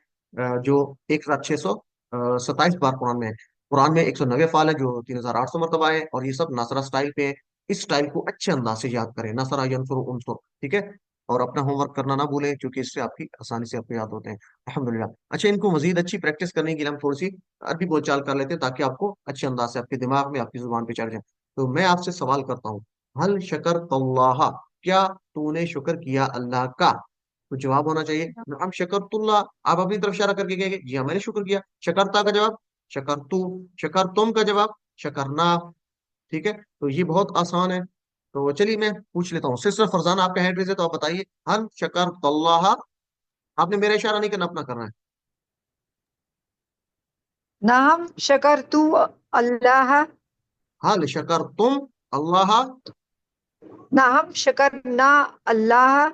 जो 1627 बार कुरान में है। कुरान में 190 अफाल है जो 3800 मरतबा है, और ये सब नासरा स्टाइल पे है। इस स्टाइल को अच्छे अंदाज से याद करें, नसरा यनसुरु उनसुर, ठीक है। और अपना होमवर्क करना ना भूलें, क्योंकि इससे आपकी आसानी से आपको याद होते हैं। अल्हम्दुलिल्लाह। अच्छा इनको मजीद अच्छी प्रैक्टिस करने के लिए हम थोड़ी सी अरबी बोलचाल कर लेते हैं, ताकि आपको अच्छे अंदाज से आपके दिमाग में आपकी जुबान पे चढ़ जाए। तो मैं आपसे सवाल करता हूँ, हल शकर तल्लाह, क्या तूने शुक्र किया अल्लाह का? तो जवाब होना चाहिए हम शकरतुल्लाह। आप अपनी तरफ इशारा करके कहेंगे जी हाँ मैंने शुक्र किया। शकरता का जवाब शकर तू, शकर तुम का जवाब शकरना। ठीक है, तो ये बहुत आसान है। तो चलिए मैं पूछ लेता हूँ, सिस्टर फरजाना आपका हैंड रेज है, तो आप बताइए हल शकर तल्लाह। आपने मेरा इशारा नहीं करना, अपना करना है। नअम शकरतु अल्लाह। हल शकर तुम अल्लाह। नअम शकरना अल्लाह।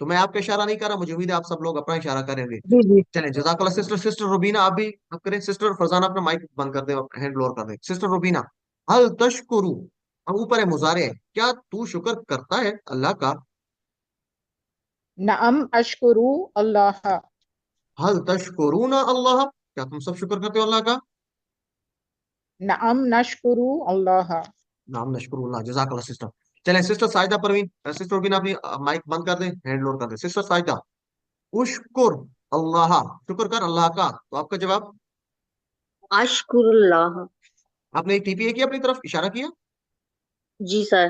तो मैं आपका इशारा नहीं कर रहा, मुझे उम्मीद है आप सब लोग अपना इशारा करेंगे। जी जी। चलें जजाकल्लाह सिस्टर। सिस्टर रुबीना आप भी आप करें। सिस्टर फरजाना अपना माइक बंद कर दे, हैंड लोअर कर दे। सिस्टर रुबीना, हल तशकुरु, अब ऊपर है मुजारे है, क्या तू शुक्र करता है अल्लाह का? नअम अशकुरु अल्लाह। हल तशकुरूना अल्लाह, क्या तुम सब शुक्र करते हो अल्लाह का? नअम नशकुरु अल्लाह। नाम नशकुरुल्लाह। जजाकल्लाह सिस्टर। चलें सिस्टर साजिदा परवीन, सिस्टर रुबीना अपनी माइक बंद कर दे, हैंड लोअर कर दे। सिस्टर साजिदा, उशकुर अल्लाह, शुक्र कर अल्लाह का। तो आपका जवाब, अशकुरुल्लाह। आपने एक टीपीए किया, अपनी तरफ इशारा किया। जी सर।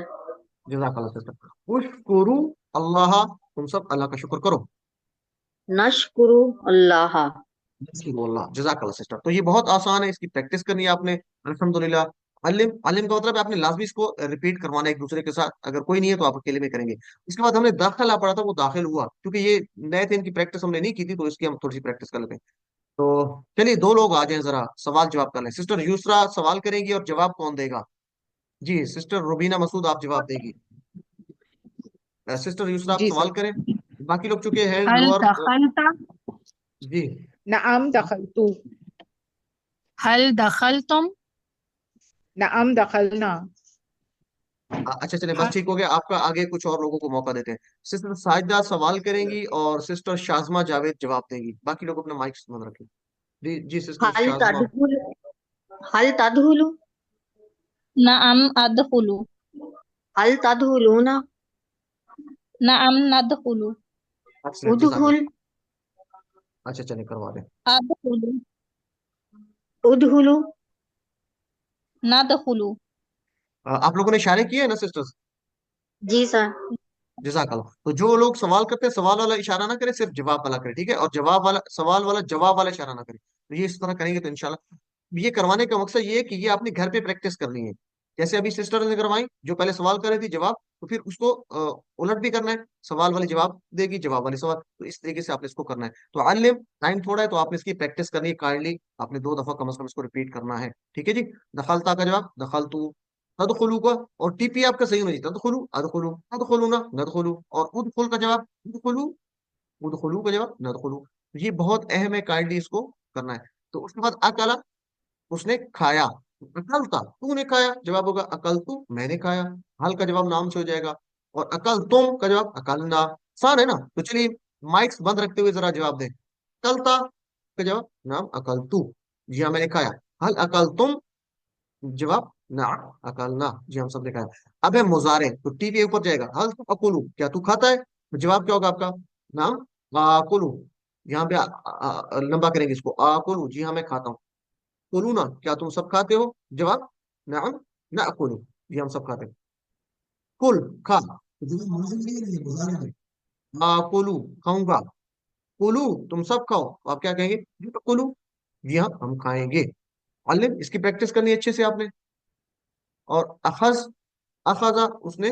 जजाकल्लाह सिस्टर। उशकुरु अल्लाह, तुम सब अल्लाह का शुक्र करो। नशकुरु अल्लाह। अल्लाह। जजाकल्लाह सिस्टर। तो ये बहुत आसान है, इसकी प्रैक्टिस करनी है आपने। अल्हम्दुलिल्लाह। अलिम, अलिम का मतलब है आपने लाजमी इसको रिपीट करवाना है एक दूसरे के साथ, अगर कोई नहीं है तो आप अकेले में करेंगे। इसके बाद हमने दाखिला पढ़ा था, वो दाखिल हुआ, क्योंकि ये नए थे, इनकी प्रैक्टिस हमने नहीं की थी, तो इसकी हम थोड़ी सी प्रैक्टिस कर लेते हैं। तो चलिए दो लोग आ जाएं, जरा सवाल जवाब कर लें। सिस्टर यूसरा सवाल करेंगी, और जवाब कौन देगा? जी सिस्टर रुबीना मसूद आप जवाब देगी। सिस्टर यूसरा आप जी सवाल सर। करें, बाकी लोग चुके हैं हल लोअर। दखलता। जी। नअम दखलतु। हल दखलतुम। नअम दखलना। अच्छा चले, बस ठीक हो गया आपका। आगे कुछ और लोगों को मौका देते हैं। सिस्टर साजिदा सवाल करेंगी, और सिस्टर शाज़मा जावेद जवाब देंगी। बाकी लोग अपना माइक बंद रखें। जी जी सिस्टर हल शाज़मा। तदहुल, हल तदहुलु, नअम अदखुलु। हल तदहुलूना, नअम नदखुलु। एक्सीलेंट उदहुल, जज़ाकल्लाह। अच्छा चले करवा दें। अदखुलु। उदहुलु। नदखुलु। आप लोगों ने इशारे किए हैं ना सिस्टर्स? जी सर। जज़ाकल्लाह। तो जो लोग सवाल करते हैं, सवाल वाला इशारा ना करें, सिर्फ जवाब वाला करें, ठीक है। और जवाब वाला, सवाल वाला जवाब वाला इशारा ना करें। तो ये इस तरह करेंगे तो इंशाल्लाह। ये करवाने का मकसद ये है कि ये आपने घर पे प्रैक्टिस करनी है। जैसे अभी सिस्टर ने करवाई, जो पहले सवाल कर रही थी जवाब, तो फिर उसको उलट भी करना है, सवाल वाली जवाब देगी, जवाब वाली सवाल। तो इस तरीके से आपने इसको करना है। तो आलिम टाइम थोड़ा है, तो आपने इसकी प्रैक्टिस करनी है काइंडली। आपने 2 दफा कम से कम इसको रिपीट करना है, ठीक है जी। दखलता का जवाब दखलतू, तदखुलू का, और टीपी आपका सही होना चाहिए, तदखुलू अदखुलू, तदखुलूना नदखुलू, और उदखुल का जवाब उदखुलू, उदखुलू का जवाब नदखुलू। ये बहुत अहम है, काइंडली इसको करना है। तो उसके बाद अकला, उसने खाया। अकल था तूने खाया, जवाब होगा अकल तू मैंने खाया, हल का जवाब नाम से हो जाएगा। और अकल तुम का जवाब अकल ना, आसान है ना। तो चलिए माइक्स बंद रखते हुए जरा जवाब दें। अकल था का जवाब नाम अकल तू, जी हाँ मैंने खाया। हल अकल तुम, जवाब ना अकल ना, जी हम सब ने खाया। अब है मुजारे, तो टी के ऊपर जाएगा। हल तुम अकुलू, क्या तू खाता है, तो जवाब क्या होगा आपका, नाम आकुलू। यहाँ पे लंबा करेंगे इसको, आकुलू, जी हाँ मैं खाता हूँ। कुलू ना, क्या तुम सब खाते हो, जवाब नाम ना अकुलू, जी हम सब खाते हैं। कुल खा, तो जवाब मुजारे में नहीं है, मुजारे में। आकुलू खाऊंगा, कुलू तुम सब खाओ, तो आप क्या कहेंगे, कुलू, जी हाँ हम खाएंगे। मालूम इसकी प्रैक्टिस करनी है अच्छे से आपने। और अखज, अखजा उसने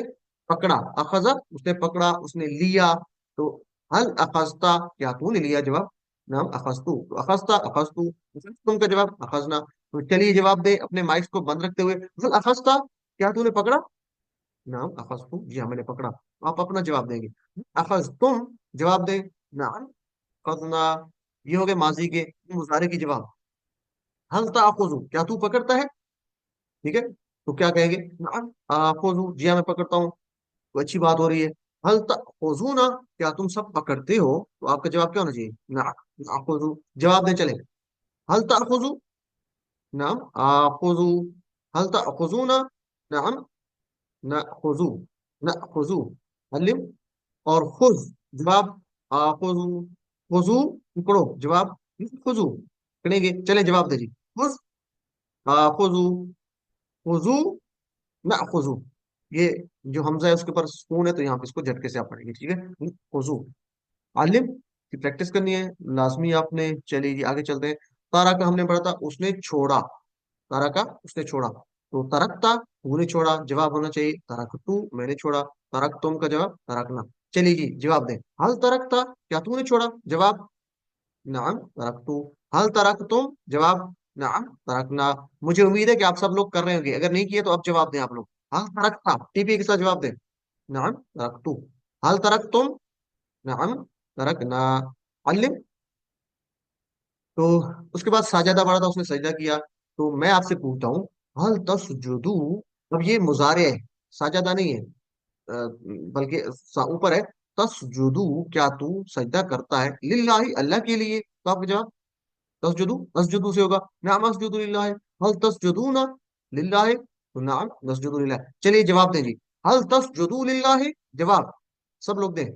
पकड़ा, अखजा उसने पकड़ा, उसने लिया। तो हल अखजता, क्या तूने लिया, जवाब नाम अखजतू, तो अखजता अखजतू, तुम का जवाब अखजना। तो चलिए जवाब दे अपने माइक्स को बंद रखते हुए। हल अखजता, क्या तूने पकड़ा, नाम अखजतू, जी हाँ मैंने पकड़ा। तो आप अपना जवाब देंगे। अखज तुम, जवाब दे नाम खजना। ये हो गए माजी के मुजारे की जवाब। हल ताखुजू, क्या तू पकड़ता है, ठीक है, तो क्या कहेंगे, नाम आखुजू, जी हाँ मैं पकड़ता हूँ, तो अच्छी बात हो रही है। हल तखुजूना, क्या तुम सब पकड़ते हो, तो आपका जवाब क्या होना चाहिए, ना नाखुजू, जवाब दे चले। हल तखुजू, नाम आखुजू। हल तखुजूना, नाम नाखुजू, नाखुजू। हलिम और खुज, जवाब आखुजू, खुजू पकड़ो, जवाब खुजू, पकड़ेंगे, चले जवाब दे जी। खुज आखुजू, खुजू नाखुजू। ये जो हमजा है उसके ऊपर सुकून है, तो यहाँ पे इसको झटके से आप पढ़ेंगे, ठीक है, खुजू। आलिम की प्रैक्टिस करनी है लाजमी आपने। चलिए जी आगे चलते हैं। तारा का हमने पढ़ा था, उसने छोड़ा, तारा का उसने छोड़ा, तो तरकता तूने छोड़ा, जवाब होना चाहिए तरक तू मैंने छोड़ा। तरक तुम का जवाब तरकना। चलिए जी जवाब दें। हल तरकता, क्या तूने छोड़ा, जवाब नाम तरक तू। हल तरक तुम, जवाब नाम तरकना। मुझे उम्मीद है कि आप सब लोग कर रहे होंगे, अगर नहीं किए तो अब जवाब दें आप लोग। हल तरकता, टीपी के साथ जवाब दें, नाम तरक तू। हल तरक तुम, नाम तरकना। अल्लिम, तो उसके बाद साजदा पढ़ा था, उसने सजदा किया। तो मैं आपसे पूछता हूँ, हल तसजुदू, अब ये मुजारे है, साजदा नहीं है, बल्कि ऊपर है। तसजुदू, क्या तू सजदा करता है, लिल्लाही अल्लाह के लिए, तो आपका जवाब तसजुदू, तसजुदू से होगा, नाम असजुदू लिल्लाह। हल तसजुदूना लिल्लाह, तो नाम नसजुदू लिल्लाह। चलिए जवाब दें जी। हल तसजुदू लिल्लाह, जवाब सब लोग दें,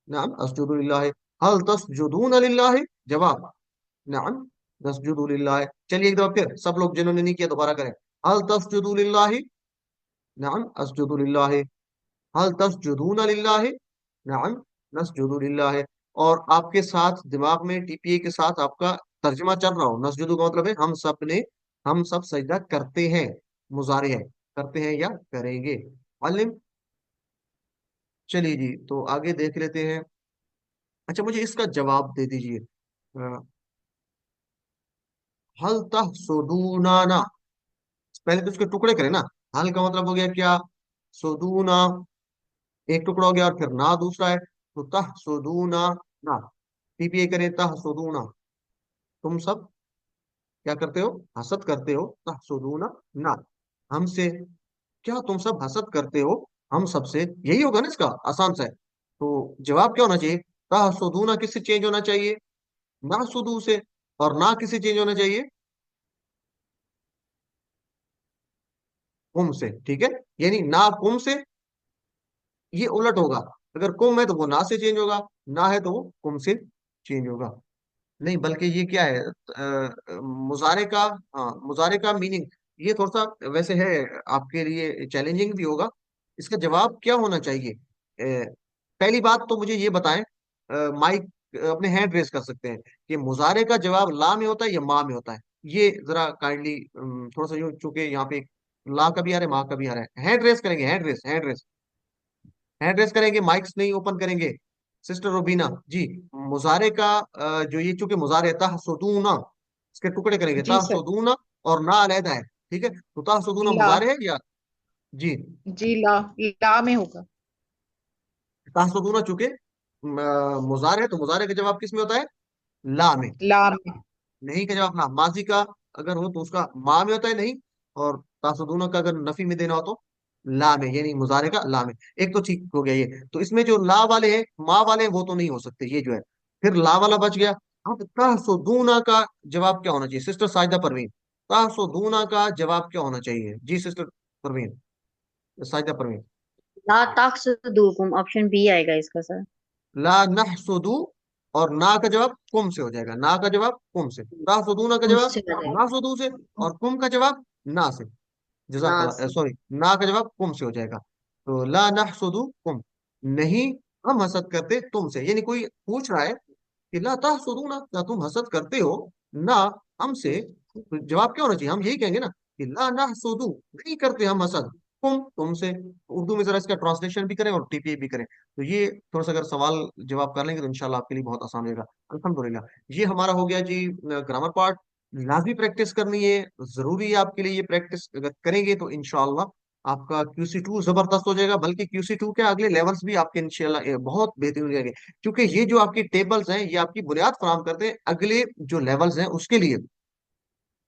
नाम असजुदू लिल्लाह। हल तसजुदून लिल्लाह, जवाब नाम नसजुदु लिल्लाह। चलिए एक दफा फिर सब लोग जिन्होंने नहीं किया दोबारा करें। हल तसजुदु लिल्लाह, नाम असजुदु लिल्लाह। हल तसजुदून लिल्लाह, नाम नसजुदु लिल्लाह। और आपके साथ दिमाग में टीपीए के साथ आपका तर्जमा चल रहा हो। नसजुदु का मतलब है हम सब ने, हम सब सजदा करते हैं, मुजारे है, करते हैं या करेंगे। मालूम, चलिए जी तो आगे देख लेते हैं। अच्छा मुझे इसका जवाब दे दीजिए। हल तहसुदूनाना, पहले तो उसके टुकड़े करें ना। हल का मतलब हो गया क्या, सुदूना, एक टुकड़ा हो गया, और फिर ना दूसरा है, तो तहसुदूना ना। टीपीए करें, तहसुदूना, तुम सब क्या करते हो, हसद करते हो, तहसुदूना ना, हमसे, क्या तुम सब हसद करते हो हम सबसे, यही होगा ना इसका, आसान सा है। तो जवाब क्या होना चाहिए, तहसुदूना किससे चेंज होना चाहिए, ना सुदू से, और ना किससे चेंज होना चाहिए, कुम से, ठीक है। यानी ना कुम से, ये उलट होगा। अगर कुम है तो वो ना से चेंज होगा, ना है तो वो कुम से चेंज होगा। नहीं बल्कि ये क्या है, मुजारे का, हाँ मुजारे का मीनिंग ये थोड़ा सा वैसे है, आपके लिए चैलेंजिंग भी होगा। इसका जवाब क्या होना चाहिए, पहली बात तो मुझे ये बताएं, माइक अपने हैंड रेस कर सकते हैं कि मुजारे का जवाब ला में होता है या माँ में होता है। ये जरा काइंडली थोड़ा सा, यूं चूंकि यहाँ पे ला का भी आ रहा है, माँ का भी आ रहा है, हैंड रेस करेंगे, hand raise, hand raise, hand raise करेंगे, माइक्स नहीं ओपन करेंगे। सिस्टर रुबीना जी, मुजारे का जो ये चूंकि मुजारे तहसुदूना, इसके टुकड़े करेंगे, जी सर। तहसुदूना और ना अलहदा है, ठीक है, तो तहसुदूना ला, मुजारे है या, जी जी ला में होगा। तहसुदूना चूंकि मुजारे है, तो मुजारे का जवाब किस में होता है, ला में। ला में। नहीं का जवाब ना, माजी का अगर हो तो उसका माँ में होता है, नहीं اور तासदूना का अगर नफी में देना हो तो ला में, यानी मुजारे का ला में। एक तो ठीक हो गया ये। तो इसमें जो ला वाले हैं, मा वाले हैं, वो तो नहीं हो सकते, ये जो है। फिर ला वाला बच गया। अब तासदूना का जवाब क्या होना चाहिए सिस्टर साजिदा परवीन? तासदूना का जवाब क्या होना चाहिए जी सिस्टर परवीन, साजिदा परवीन? ला तहसुदूकुम, ऑप्शन बी आएगा इसका सर। ला नहसुदू, और ना का जवाब कुम से हो जाएगा, ना का जवाब कुम से। तासदूना का जवाब मुझसे आ जाएगा। नासुदू से, और कुम का जवाब ना से। ना जजाकल्लाह, से। सॉरी, ना का जवाब कुम से हो जाएगा। तो ला नहसुदू कुम, नहीं हम हसद करते तुमसे। यानी कोई पूछ रहा है कि ला तहसुदूना, क्या तुम हसद करते हो ना हमसे? तो जवाब क्या होना चाहिए? हम यही कहेंगे ना कि ला नहसुदू, नहीं करते हम हसद, तुमसे। उर्दू में जरा इसका ट्रांसलेशन भी करें और टीपीए भी करें। तो ये थोड़ा सा अगर सवाल जवाब कर लेंगे तो इंशाल्लाह आपके लिए बहुत आसान होगा। अल्हम्दुलिल्लाह, ये हमारा हो गया जी ग्रामर पार्ट। लाजमी प्रैक्टिस करनी है, जरूरी है आपके लिए। ये प्रैक्टिस अगर करेंगे तो इंशाल्लाह आपका QC2 जबरदस्त हो जाएगा। बल्कि QC2 के अगले लेवल्स भी आपके इंशाल्लाह बहुत बेहतरीन हो जाएंगे। क्योंकि ये जो आपकी टेबल्स हैं, ये आपकी बुनियाद फराहम करते हैं अगले जो लेवल्स हैं उसके लिए।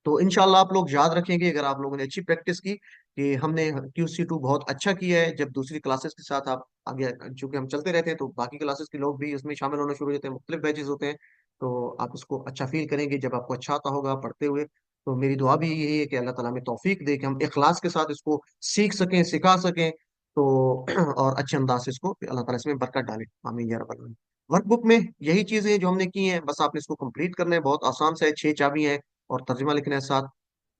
तो इंशाल्लाह आप लोग याद रखेंगे, अगर आप लोगों ने अच्छी प्रैक्टिस की, कि हमने QC2 बहुत अच्छा किया है। जब दूसरी क्लासेस के साथ आप आगे, चूंकि हम चलते रहते हैं, तो बाकी क्लासेस के लोग भी इसमें शामिल होना शुरू हो जाते हैं, मुख्तलिफ बैचेस होते हैं। तो आप इसको अच्छा फील करेंगे जब आपको अच्छा आता होगा पढ़ते हुए। तो मेरी दुआ भी यही है कि अल्लाह ताला हमें तौफीक दे कि हम इखलास के साथ इसको सीख सकें, सिखा सकें। तो और अच्छे अंदाज से इसको अल्लाह ताला इसमें बरकत डाले, आमीन या रब्बल आलमीन। वर्कबुक में यही चीजें हैं जो हमने की हैं, बस आपने इसको कंप्लीट करना है। बहुत आसान सा है, 6 चाबी है और तर्जुमा लिखना है साथ।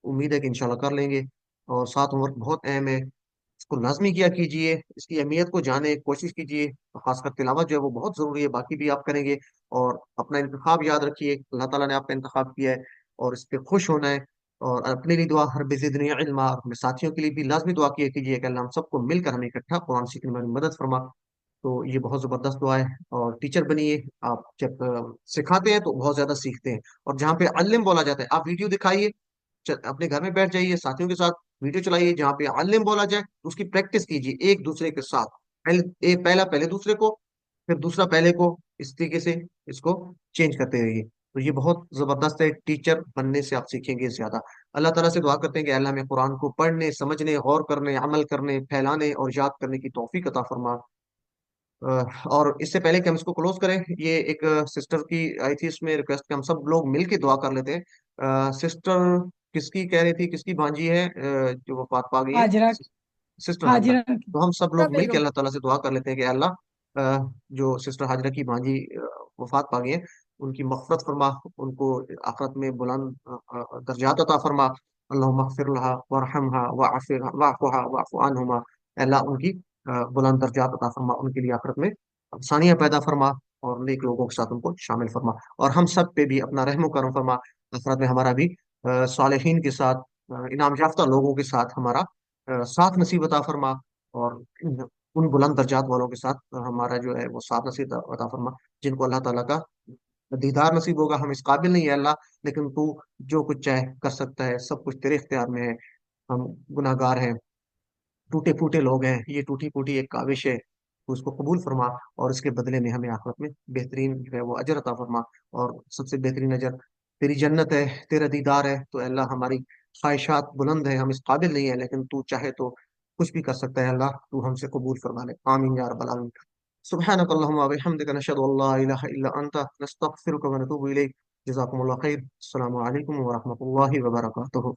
उम्मीद है कि इंशाल्लाह कर लेंगे। और साथ होमवर्क बहुत अहम है, इसको लाजमी किया कीजिए, इसकी अहमियत को जाने कोशिश कीजिए। खासकर तिलावत जो है वो बहुत जरूरी है, बाकी भी आप करेंगे। और अपना इंतखाब याद रखिए, अल्लाह ताला ने आपका इंतखाब किया है और इस पे खुश होना है। और अपने लिए दुआ, हर बेजिदनी इल्मा, और अपने साथियों के लिए भी लाजमी दुआ किया कीजिए कि अल्लाह हम सबको मिलकर हमें इकट्ठा कुरान सीखने में मदद फरमा। तो ये बहुत जबरदस्त दुआ है। और टीचर बनिए, आप जब सिखाते हैं तो बहुत ज्यादा सीखते हैं। और जहाँ पे अल्लिम बोला जाता है, आप वीडियो दिखाइए, अपने घर में बैठ जाइए, साथियों के साथ वीडियो चलाइए, जहाँ पे अल्लिम बोला जाए उसकी प्रैक्टिस कीजिए एक दूसरे के साथ। पहला पहले दूसरे को, फिर दूसरा पहले को, इस तरीके से इसको चेंज करते रहिए। तो ये बहुत जबरदस्त है, टीचर बनने से आप सीखेंगे ज्यादा। अल्लाह ताला से दुआ करते हैं कि अल्लाह हमें कुरान को पढ़ने, समझने, गौर करने, अमल करने, फैलाने और याद करने की तौफीक अता फरमा। और इससे पहले कि हम इसको क्लोज करें, ये एक सिस्टर की आई थी इसमें रिक्वेस्ट कि हम सब लोग मिल के दुआ कर लेते हैं। सिस्टर किसकी कह रही थी, किसकी भांजी है जो वफात पा गई है? हाजरा। सिस्टर हाजरा। हाजरा की। तो हम सब हाजरा लोग मिल के बेगम। अल्लाह ताला से दुआ कर लेते हैं कि अल्लाह जो सिस्टर हाजरा की भांजी वफात पा गई है, उनकी मग़फ़िरत फरमा, उनको आखिरत में बुलंद दर्जात अता फरमा। अल्लाहुम्मा अग़फ़िर लहा वरहमहा वअफ़िहा वअफ़ु अन्हुमा। अल्लाह उनकी बुलंद दर्जात अता फरमा, उनके लिए आखिरत में आसानियां पैदा फरमा, और नेक लोगों के साथ उनको शामिल फरमा। और हम सब पे भी अपना रहम करम फरमा, आखिरत में हमारा भी सालिहीन के साथ, इनाम याफ्ता लोगों के साथ हमारा साथ नसीब अता फरमा। और उन बुलंद दर्जात वालों के साथ हमारा जो है वो साथ नसीब अता फरमा, जिनको अल्लाह ताला का दीदार नसीब होगा। हम इस काबिल नहीं है अल्लाह, लेकिन तू जो कुछ चाहे कर सकता है, सब कुछ तेरे इख्तियार में है। हम गुनाहगार हैं, टूटे फूटे लोग हैं, ये टूटी फूटी एक काविश है, तो उसको कबूल फरमा। और इसके बदले में हमें आखिरत में बेहतरीन जो है वो अजर अता फरमा। और सबसे बेहतरीन अजर तेरी जन्नत है, तेरा दीदार है। तो अल्लाह हमारी ख्वाहिशात बुलंद है, हम इस काबिल नहीं है, लेकिन तू चाहे तो कुछ भी कर सकता है। अल्लाह तू हमसे कबूल फरमा ले, आमीन या रब्बल आलमीन। सुब्हानक अल्लाहुम्मा व बिहम्दिका नशहदु अल्ला इलाहा इल्ला अंता नस्तगफिरुका व नतूबु इलैक। जज़ाकुमुल्लाह खैर। अस्सलामु अलैकुम व रहमतुल्लाहि व बरकातुहू।